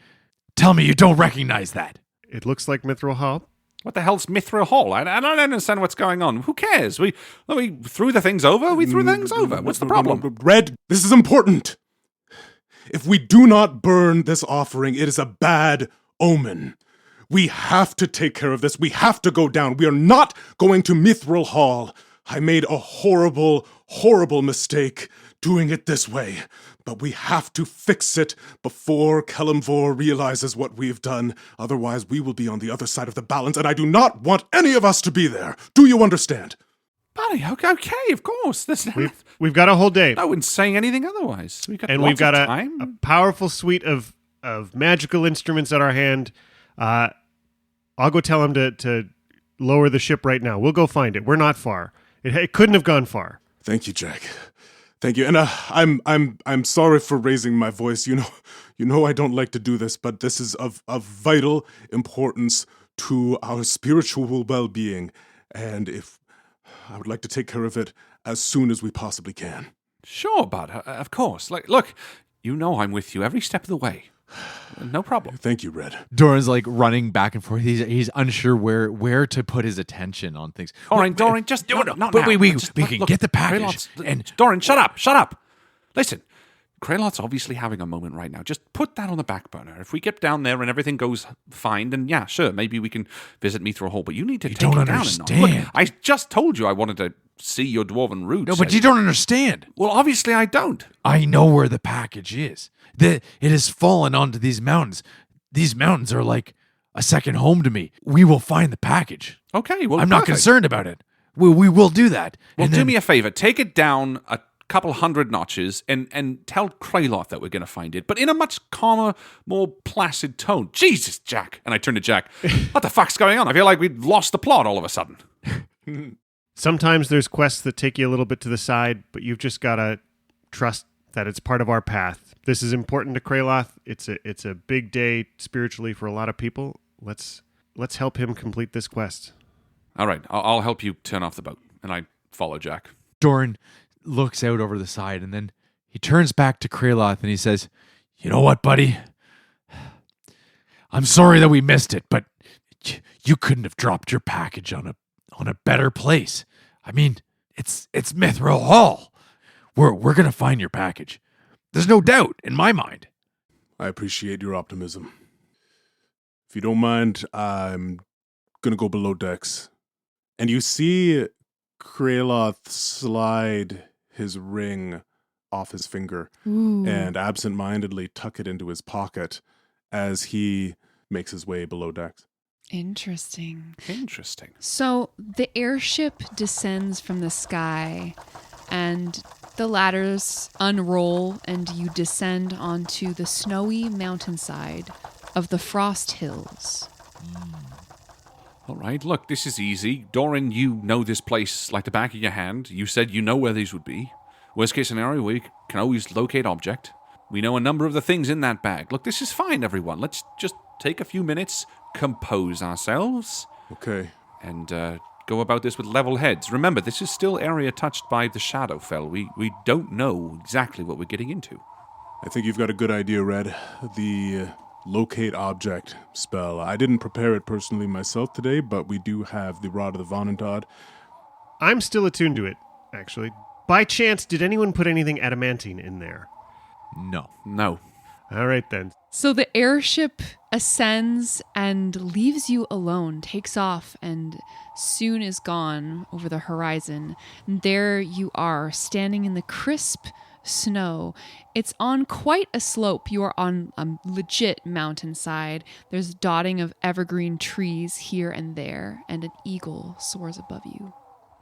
[SPEAKER 2] you don't recognize that.
[SPEAKER 4] It looks like Mithril Hall.
[SPEAKER 1] What the hell's Mithril Hall? I don't understand what's going on. Who cares? We threw the things over. We threw things over. What's the problem?
[SPEAKER 3] Red, this is important. If we do not burn this offering, it is a bad omen. We have to take care of this. We have to go down. We are not going to Mithril Hall. I made a horrible, horrible mistake doing it this way. But we have to fix it before Kelemvor realizes what we've done. Otherwise, we will be on the other side of the balance, and I do not want any of us to be there. Do you understand?
[SPEAKER 1] Buddy, okay, of course.
[SPEAKER 4] We've got a whole day.
[SPEAKER 1] No one's saying anything otherwise. We've got
[SPEAKER 4] We've got a
[SPEAKER 1] powerful
[SPEAKER 4] suite of magical instruments at our hand. I'll go tell him to lower the ship right now. We'll go find it. We're not far. It couldn't have gone far.
[SPEAKER 3] Thank you, Jack. Thank you. And I'm sorry for raising my voice. You know I don't like to do this, but this is of vital importance to our spiritual well-being. And if I would like to take care of it as soon as we possibly can.
[SPEAKER 1] Sure, bud. Of course. Look, you know I'm with you every step of the way. No problem.
[SPEAKER 3] Thank you, Red.
[SPEAKER 5] Doran's like running back and forth. He's unsure where to put his attention on things.
[SPEAKER 1] Doran, just not
[SPEAKER 5] but
[SPEAKER 1] now.
[SPEAKER 5] we
[SPEAKER 1] Just-
[SPEAKER 5] can
[SPEAKER 1] look,
[SPEAKER 5] get the package.
[SPEAKER 1] And Doran, shut up. Listen, Kralot's obviously having a moment right now. Just put that on the back burner. If we get down there and everything goes fine, then yeah, sure, maybe we can visit Mithril Hall. But you need to take
[SPEAKER 5] don't
[SPEAKER 1] it down.
[SPEAKER 5] understand.
[SPEAKER 1] Look, I just told you I wanted to see your dwarven roots.
[SPEAKER 5] No, but you don't understand.
[SPEAKER 1] Well, obviously I don't.
[SPEAKER 5] I know where the package is. It has fallen onto these mountains. These mountains are like a second home to me. We will find the package.
[SPEAKER 1] Okay, well,
[SPEAKER 5] I'm not
[SPEAKER 1] perfect.
[SPEAKER 5] concerned about it. We will do that.
[SPEAKER 1] Well,
[SPEAKER 5] And
[SPEAKER 1] do
[SPEAKER 5] then-
[SPEAKER 1] me a favor. Take it down a couple hundred notches and tell Kraloth that we're going to find it, but in a much calmer, more placid tone. Jesus, Jack. And I turn to Jack. What the fuck's going on? I feel like we've lost the plot all of a sudden.
[SPEAKER 4] Sometimes there's quests that take you a little bit to the side, but you've just got to trust that it's part of our path. This is important to Kraloth. It's a big day spiritually for a lot of people. Let's help him complete this quest.
[SPEAKER 1] All right, I'll help you turn off the boat. And I follow Jack.
[SPEAKER 5] Doran looks out over the side and then he turns back to Kraloth and he says, "You know what, buddy? I'm sorry that we missed it, but you couldn't have dropped your package on a better place. I mean, it's Mithril Hall. We're gonna find your package. There's no doubt in my mind."
[SPEAKER 3] I appreciate your optimism. If you don't mind, I'm gonna go below decks. And you see Kraloth slide his ring off his finger
[SPEAKER 6] Ooh.
[SPEAKER 3] and absent-mindedly tuck it into his pocket as he makes his way below decks.
[SPEAKER 6] Interesting.
[SPEAKER 1] Interesting.
[SPEAKER 6] So the airship descends from the sky and the ladders unroll and you descend onto the snowy mountainside of the Frost Hills.
[SPEAKER 1] All right, look, this is easy. Doran, you know this place like the back of your hand. You said you know where these would be. Worst case scenario, we can always locate object. We know a number of the things in that bag. Look, this is fine, everyone. Let's just take a few minutes, compose ourselves,
[SPEAKER 3] Okay.
[SPEAKER 1] and go about this with level heads. Remember, this is still area touched by the Shadowfell. We don't know exactly what we're getting into.
[SPEAKER 3] I think you've got a good idea, Red. The locate object spell. I didn't prepare it personally myself today, but we do have the Rod of the Vonandod.
[SPEAKER 4] I'm still attuned to it, actually. By chance, did anyone put anything adamantine in there?
[SPEAKER 5] No.
[SPEAKER 1] No.
[SPEAKER 4] All right, then.
[SPEAKER 6] So the airship ascends and leaves you alone, takes off, and soon is gone over the horizon. And there you are, standing in the crisp snow. It's on quite a slope. You are on a legit mountainside. There's dotting of evergreen trees here and there, and an eagle soars above you.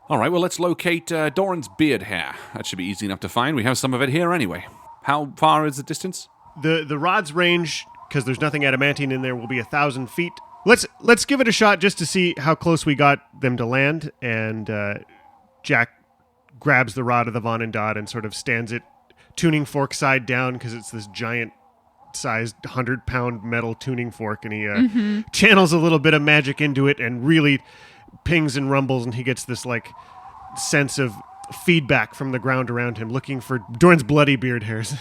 [SPEAKER 1] All right, well, let's locate Doran's beard hair. That should be easy enough to find. We have some of it here anyway. How far is the distance?
[SPEAKER 4] The rod's range, because there's nothing adamantine in there, will be 1,000 feet. Let's give it a shot just to see how close we got them to land. And Jack grabs the Rod of the Vonandod and sort of stands it tuning fork side down, because it's this giant-sized 100-pound metal tuning fork, and he channels a little bit of magic into it and really pings and rumbles, and he gets this like sense of feedback from the ground around him, looking for Doran's bloody beard hairs.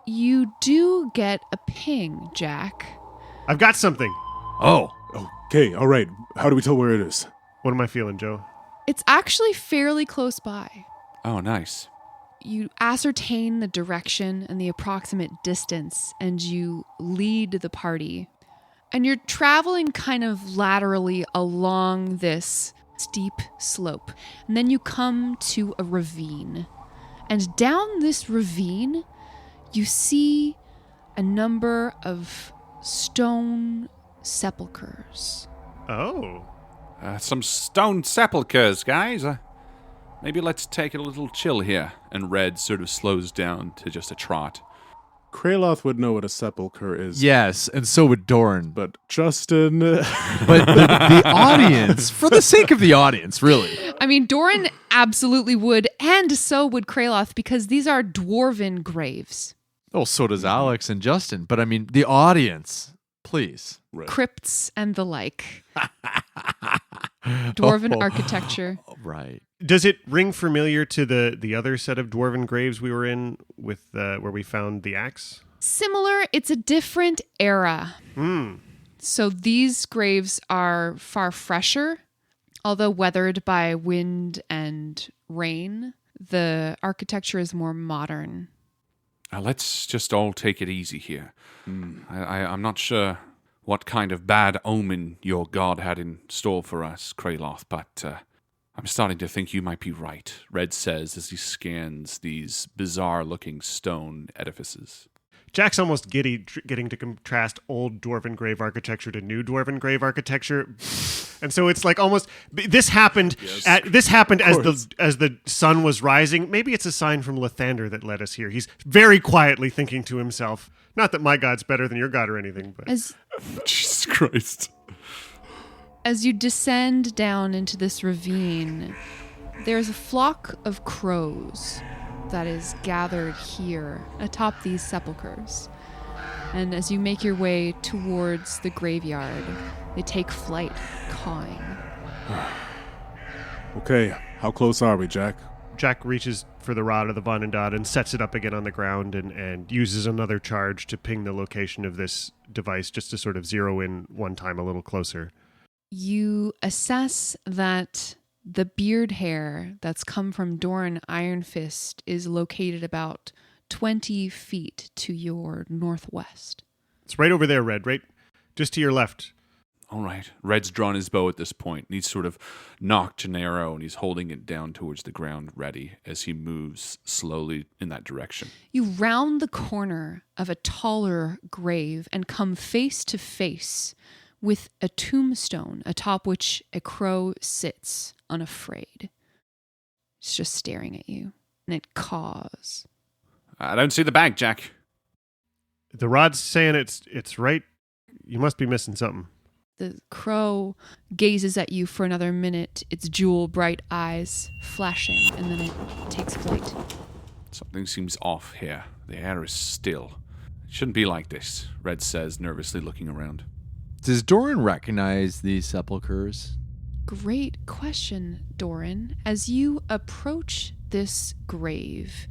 [SPEAKER 6] You do get a ping, Jack.
[SPEAKER 4] I've got something.
[SPEAKER 5] Oh.
[SPEAKER 3] Okay, all right. How do we tell where it is?
[SPEAKER 4] What am I feeling, Joe?
[SPEAKER 6] It's actually fairly close by.
[SPEAKER 1] Oh, nice.
[SPEAKER 6] You ascertain the direction and the approximate distance, and you lead the party. And you're traveling kind of laterally along this steep slope. And then you come to a ravine. And down this ravine, you see a number of stone sepulchres.
[SPEAKER 4] Oh.
[SPEAKER 1] Some stone sepulchres, guys. Maybe let's take it a little chill here. And Red sort of slows down to just a trot.
[SPEAKER 3] Kraloth would know what a sepulcher is.
[SPEAKER 5] Yes, and so would Doran.
[SPEAKER 3] But Justin...
[SPEAKER 5] But the audience, for the sake of the audience, really.
[SPEAKER 6] I mean, Doran absolutely would, and so would Kraloth, because these are dwarven graves.
[SPEAKER 5] Oh, so does Alex and Justin. But I mean, the audience, Please.
[SPEAKER 3] Right.
[SPEAKER 6] crypts, and the like. Dwarven architecture.
[SPEAKER 5] Right.
[SPEAKER 4] Does it ring familiar to the other set of dwarven graves we were in with where we found the axe?
[SPEAKER 6] Similar, it's a different era.
[SPEAKER 4] Hmm.
[SPEAKER 6] So these graves are far fresher, although weathered by wind and rain. The architecture is more modern.
[SPEAKER 1] Now let's just all take it easy here. I'm not sure what kind of bad omen your god had in store for us, Kraloth, but I'm starting to think you might be right, Red says as he scans these bizarre-looking stone edifices.
[SPEAKER 4] Jack's almost getting to contrast old dwarven grave architecture to new dwarven grave architecture, and so it's like almost this happened. This happened as the sun was rising. Maybe it's a sign from Lathander that led us here. He's very quietly thinking to himself, "Not that my god's better than your god or anything, but."
[SPEAKER 1] Jesus Christ.
[SPEAKER 6] As you descend down into this ravine, there's a flock of crows that is gathered here atop these sepulchres. And as you make your way towards the graveyard, they take flight, cawing.
[SPEAKER 3] Okay, how close are we, Jack?
[SPEAKER 4] Jack reaches for the rod of the Vanandad and sets it up again on the ground and uses another charge to ping the location of this device just to sort of zero in one time a little closer.
[SPEAKER 6] You assess that the beard hair that's come from Doran Ironfist is located about 20 feet to your northwest.
[SPEAKER 4] It's right over there, Red, right just to your left.
[SPEAKER 1] All right. Red's drawn his bow at this point, and he's sort of knocked an arrow, and he's holding it down towards the ground ready as he moves slowly in that direction.
[SPEAKER 6] You round the corner of a taller grave and come face to face with a tombstone atop which a crow sits, unafraid. It's just staring at you, and it caws.
[SPEAKER 1] I don't see the bag, Jack.
[SPEAKER 4] The rod's saying it's right. You must be missing something.
[SPEAKER 6] The crow gazes at you for another minute, its jewel-bright eyes flashing, and then it takes flight.
[SPEAKER 1] Something seems off here. The air is still. It shouldn't be like this, Red says, nervously looking around.
[SPEAKER 5] Does Doran recognize these sepulchres?
[SPEAKER 6] Great question, Doran. As you approach this grave,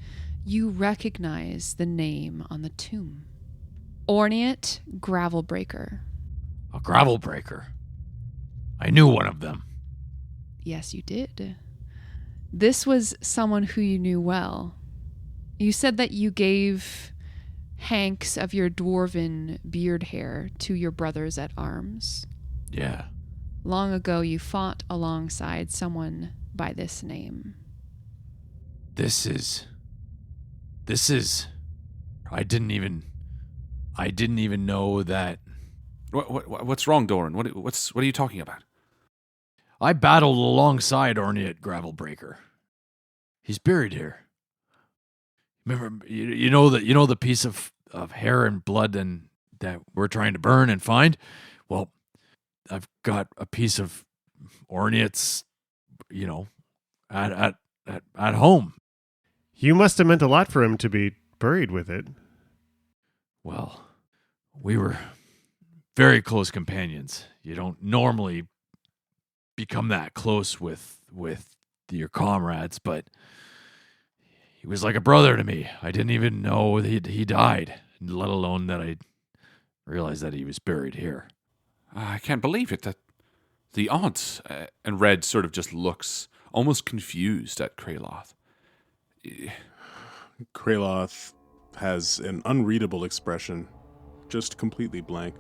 [SPEAKER 6] you recognize the name on the tomb. Ornate Gravelbreaker.
[SPEAKER 2] A gravel breaker. I knew one of them.
[SPEAKER 6] Yes, you did. This was someone who you knew well. You said that you gave hanks of your dwarven beard hair to your brothers at arms.
[SPEAKER 2] Yeah.
[SPEAKER 6] Long ago, you fought alongside someone by this name.
[SPEAKER 2] This is. I didn't even know that.
[SPEAKER 1] What's wrong, Doran? What are you talking about?
[SPEAKER 2] I battled alongside Ornate Gravelbreaker. He's buried here. Remember, you know the piece of hair and blood and that we're trying to burn and find? Well, I've got a piece of Ornate's, at home.
[SPEAKER 4] You must have meant a lot for him to be buried with it.
[SPEAKER 2] Well, we were very close companions. You don't normally become that close with your comrades, but he was like a brother to me. I didn't even know that he died, let alone that I realized that he was buried here.
[SPEAKER 1] I can't believe it. That the odds. And Red sort of just looks almost confused at Kraloth.
[SPEAKER 3] Kraloth has an unreadable expression, just completely blank.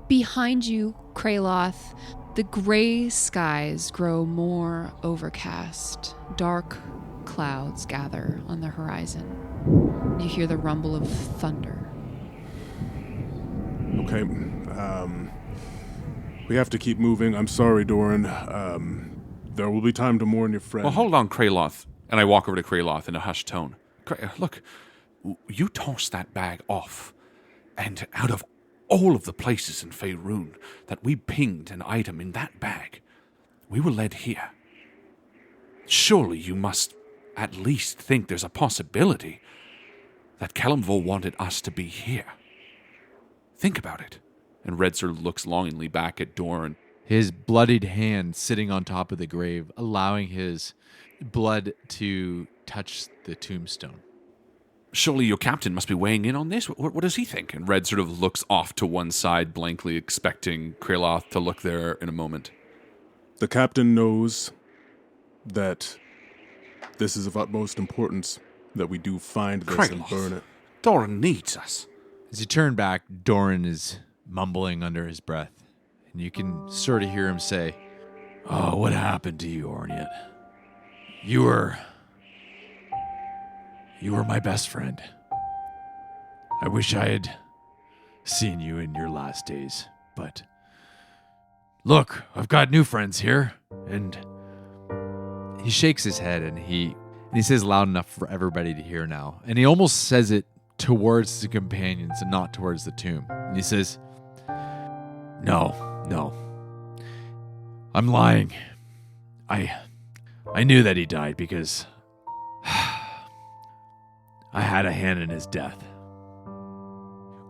[SPEAKER 6] Behind you, Kraloth, the gray skies grow more overcast. Dark clouds gather on the horizon. You hear the rumble of thunder.
[SPEAKER 3] Okay, we have to keep moving. I'm sorry, Doran. There will be time to mourn your friend.
[SPEAKER 1] Well, hold on, Kraloth. And I walk over to Kraloth in a hushed tone. Look, you tossed that bag off, and out of all of the places in Faerun that we pinged an item in that bag, we were led here. Surely you must at least think there's a possibility that Kelemvor wanted us to be here. Think about it. And Red sort of looks longingly back at Doran.
[SPEAKER 5] His bloodied hand sitting on top of the grave, allowing his blood to touch the tombstone.
[SPEAKER 1] Surely your captain must be weighing in on this. What does he think? And Red sort of looks off to one side, blankly expecting Kraloth to look there in a moment.
[SPEAKER 3] The captain knows that this is of utmost importance, that we do find this and
[SPEAKER 1] Kraloth.
[SPEAKER 3] burn it.
[SPEAKER 1] Doran needs us.
[SPEAKER 5] As you turn back, Doran is mumbling under his breath, and you can sort of hear him say,
[SPEAKER 2] Oh, what happened to you, Orniet? You were my best friend. I wish I had seen you in your last days, but look, I've got new friends here, and
[SPEAKER 5] he shakes his head, and he says loud enough for everybody to hear now, and he almost says it towards the companions and not towards the tomb. And he says,
[SPEAKER 2] No. I'm lying. I knew that he died because I had a hand in his death.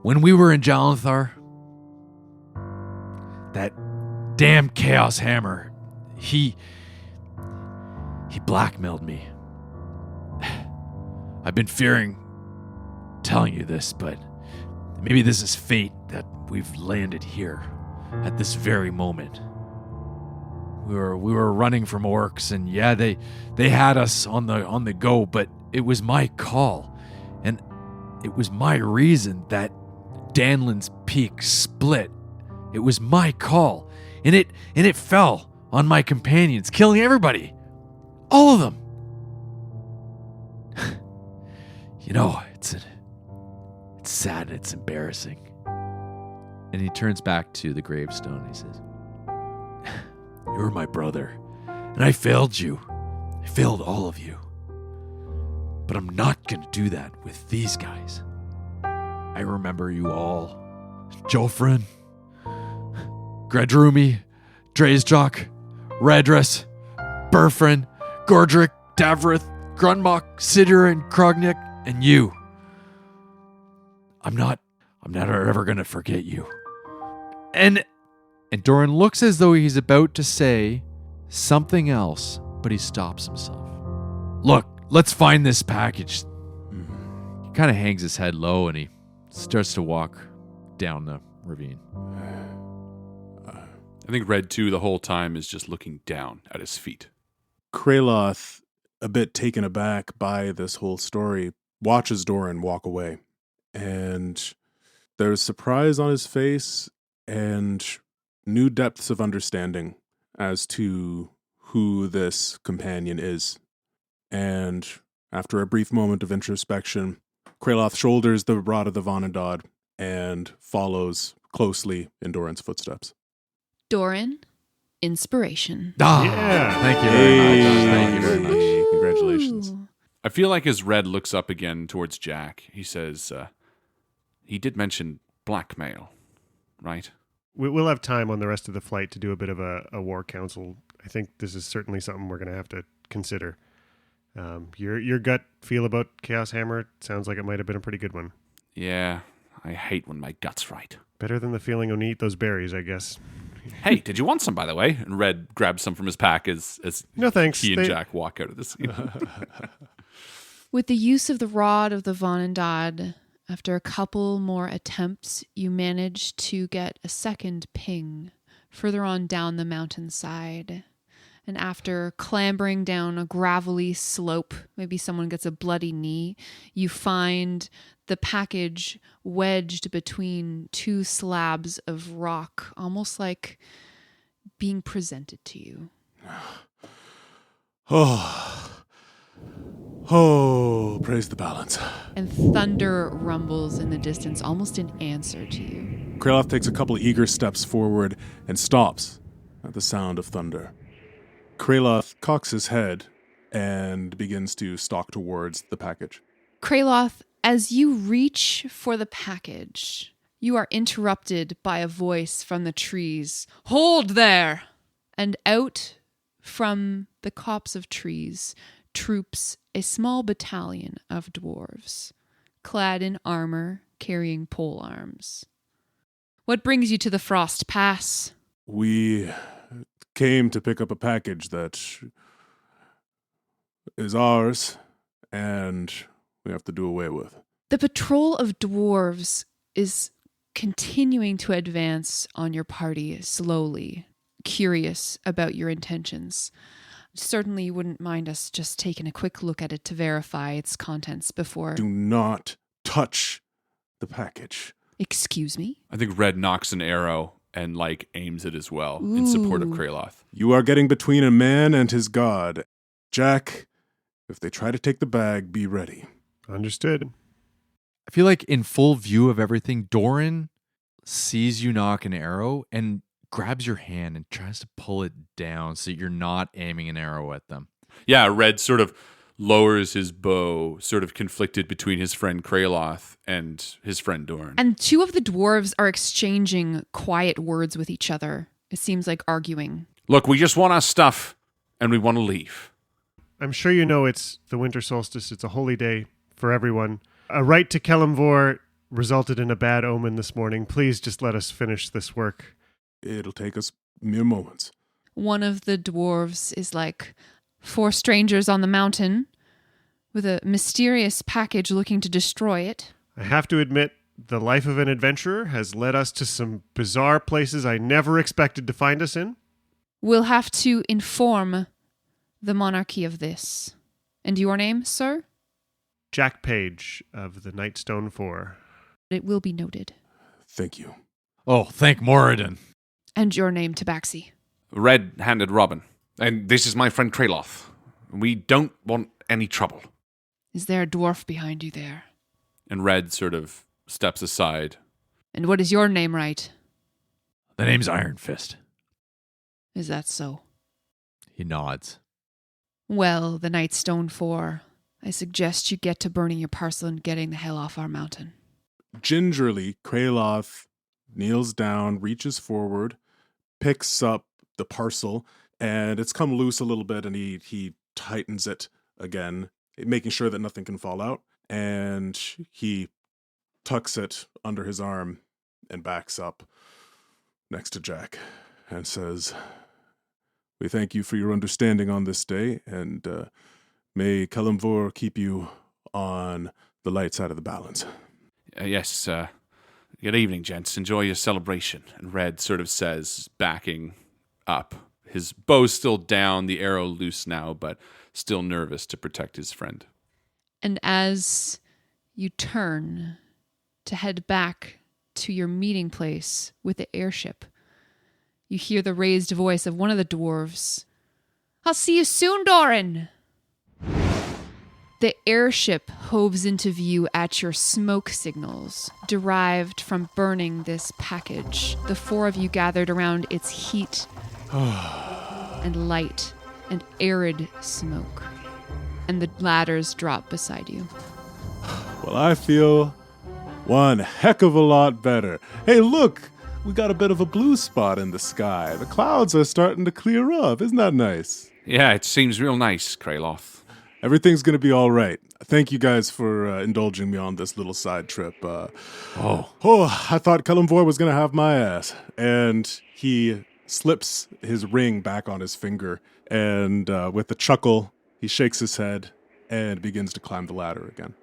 [SPEAKER 2] When we were in Jalanthar, that damn Chaos Hammer, he blackmailed me. I've been fearing telling you this, but maybe this is fate that we've landed here at this very moment. We were running from orcs, and yeah, they had us on the go, but it was my call, and it was my reason that Danlin's Peak split. It was my call, and it fell on my companions, killing everybody, all of them. You know, it's sad and it's embarrassing.
[SPEAKER 5] and he turns back to the gravestone. He says,
[SPEAKER 2] You were my brother, and I failed you. I failed all of you. But I'm not going to do that with these guys. I remember you all. Jofrin, Gredrumi, Drazjok, Redrus, Burfrin, Gordrick, Davrith, Grunmock, Sidir, and Krognik, and you. I'm not ever going to forget you.
[SPEAKER 5] And Doran looks as though he's about to say something else, but he stops himself.
[SPEAKER 2] Look, let's find this package.
[SPEAKER 5] He kind of hangs his head low and he starts to walk down the ravine.
[SPEAKER 1] I think Red 2 the whole time is just looking down at his feet.
[SPEAKER 3] Kraloth, a bit taken aback by this whole story, watches Doran walk away. And there's surprise on his face and new depths of understanding as to who this companion is. And after a brief moment of introspection, Kraloth shoulders the rod of the Vonadod and follows closely in Doran's footsteps.
[SPEAKER 6] Doran, inspiration.
[SPEAKER 4] Yeah.
[SPEAKER 5] Thank you
[SPEAKER 3] Hey.
[SPEAKER 5] very much. Thank you very much.
[SPEAKER 3] Hey, congratulations.
[SPEAKER 6] Ooh.
[SPEAKER 1] I feel like as Red looks up again towards Jack, he says, he did mention blackmail, right?
[SPEAKER 4] We'll have time on the rest of the flight to do a bit of a war council. I think this is certainly something we're going to have to consider. Your gut feel about Chaos Hammer sounds like it might have been a pretty good one.
[SPEAKER 1] Yeah, I hate when my gut's right.
[SPEAKER 4] Better than the feeling of eat those berries, I guess.
[SPEAKER 1] Hey, did you want some, by the way? And Red grabs some from his pack as
[SPEAKER 4] No thanks.
[SPEAKER 1] he and
[SPEAKER 4] They-
[SPEAKER 1] Jack walk out of the scene.
[SPEAKER 6] With the use of the rod of the Vonandad, after a couple more attempts, you manage to get a second ping further on down the mountainside. And after clambering down a gravelly slope, maybe someone gets a bloody knee, you find the package wedged between two slabs of rock, almost like being presented to you.
[SPEAKER 3] Oh, praise the balance.
[SPEAKER 6] And thunder rumbles in the distance, almost in answer to you.
[SPEAKER 3] Kraloth takes a couple eager steps forward and stops at the sound of thunder. Kraloth cocks his head and begins to stalk towards the package.
[SPEAKER 6] Kraloth, as you reach for the package, you are interrupted by a voice from the trees. Hold there! And out from the copse of trees troops a small battalion of dwarves, clad in armor, carrying polearms. What brings you to the Frost Pass?
[SPEAKER 3] We came to pick up a package that is ours, and we have to do away with.
[SPEAKER 6] The patrol of dwarves is continuing to advance on your party slowly, curious about your intentions. Certainly you wouldn't mind us just taking a quick look at it to verify its contents before...
[SPEAKER 3] Do not touch the package.
[SPEAKER 6] Excuse me?
[SPEAKER 1] I think Red knocks an arrow and, aims it as well in support of
[SPEAKER 6] Ooh.
[SPEAKER 1] Kraloth.
[SPEAKER 3] You are getting between a man and his god. Jack, if they try to take the bag, be ready.
[SPEAKER 4] Understood.
[SPEAKER 5] I feel like in full view of everything, Doran sees you knock an arrow and grabs your hand and tries to pull it down so you're not aiming an arrow at them.
[SPEAKER 1] Yeah, Red sort of lowers his bow, sort of conflicted between his friend Kraloth and his friend Doran.
[SPEAKER 6] And two of the dwarves are exchanging quiet words with each other. It seems like arguing.
[SPEAKER 1] Look, we just want our stuff, and we want to leave.
[SPEAKER 4] I'm sure you know it's the winter solstice. It's a holy day for everyone. A right to Kelemvor resulted in a bad omen this morning. Please just let us finish this work.
[SPEAKER 3] It'll take us mere moments.
[SPEAKER 6] One of the dwarves is like 4 strangers on the mountain with a mysterious package looking to destroy it.
[SPEAKER 4] I have to admit, the life of an adventurer has led us to some bizarre places I never expected to find us in.
[SPEAKER 6] We'll have to inform the monarchy of this. And your name, sir?
[SPEAKER 4] Jack Page of the Nightstone 4.
[SPEAKER 6] It will be noted.
[SPEAKER 3] Thank you.
[SPEAKER 2] Oh, thank Moradin.
[SPEAKER 6] And your name, Tabaxi.
[SPEAKER 1] Red-handed Robin. And this is my friend Kraloth. We don't want any trouble.
[SPEAKER 6] Is there a dwarf behind you there?
[SPEAKER 1] And Red sort of steps aside.
[SPEAKER 6] And what is your name, right?
[SPEAKER 2] The name's Iron Fist.
[SPEAKER 6] Is that so?
[SPEAKER 5] He nods.
[SPEAKER 6] Well, the Nightstone 4, I suggest you get to burning your parcel and getting the hell off our mountain.
[SPEAKER 3] Gingerly, Kraloth kneels down, reaches forward, picks up the parcel, and it's come loose a little bit, and he tightens it again, making sure that nothing can fall out, and he tucks it under his arm and backs up next to Jack and says, "We thank you for your understanding on this day, and may Kelemvor keep you on the light side of the balance."
[SPEAKER 1] Yes, good evening, gents. Enjoy your celebration. And Red sort of says, backing up. His bow's still down, the arrow loose now, but still nervous to protect his friend.
[SPEAKER 6] And as you turn to head back to your meeting place with the airship, you hear the raised voice of one of the dwarves. "I'll see you soon, Doran!" The airship hoves into view at your smoke signals, derived from burning this package. The 4 of you gathered around its heat and light and arid smoke. And the ladders drop beside you.
[SPEAKER 3] Well, I feel one heck of a lot better. Hey, look! We got a bit of a blue spot in the sky. The clouds are starting to clear up. Isn't that nice?
[SPEAKER 1] Yeah, it seems real nice, Kraloth.
[SPEAKER 3] Everything's going to be all right. Thank you guys for indulging me on this little side trip. I thought Kelemvor was going to have my ass. And he slips his ring back on his finger. And with a chuckle, he shakes his head and begins to climb the ladder again.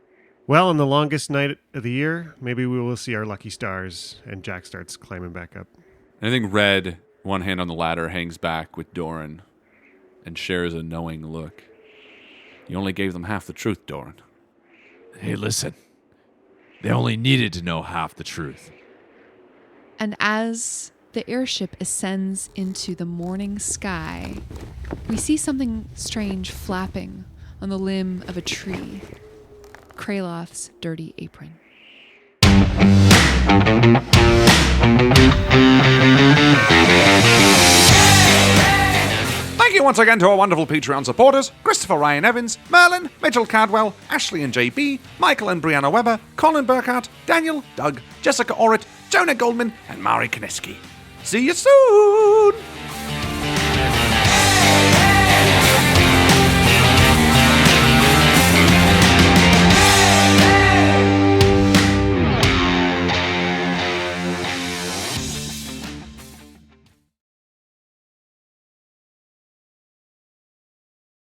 [SPEAKER 4] Well, on the longest night of the year, maybe we will see our lucky stars. And Jack starts climbing back up.
[SPEAKER 1] I think Red, one hand on the ladder, hangs back with Doran and shares a knowing look. You only gave them half the truth, Doran.
[SPEAKER 2] Hey, listen. They only needed to know half the truth.
[SPEAKER 6] And as the airship ascends into the morning sky, we see something strange flapping on the limb of a tree. Kraloth's dirty apron.
[SPEAKER 1] Thank you once again to our wonderful Patreon supporters, Christopher Ryan Evans, Merlin, Mitchell Cadwell, Ashley and JB, Michael and Brianna Weber, Colin Burkhardt, Daniel, Doug, Jessica Orrit, Jonah Goldman, and Mari Koneski. See you soon!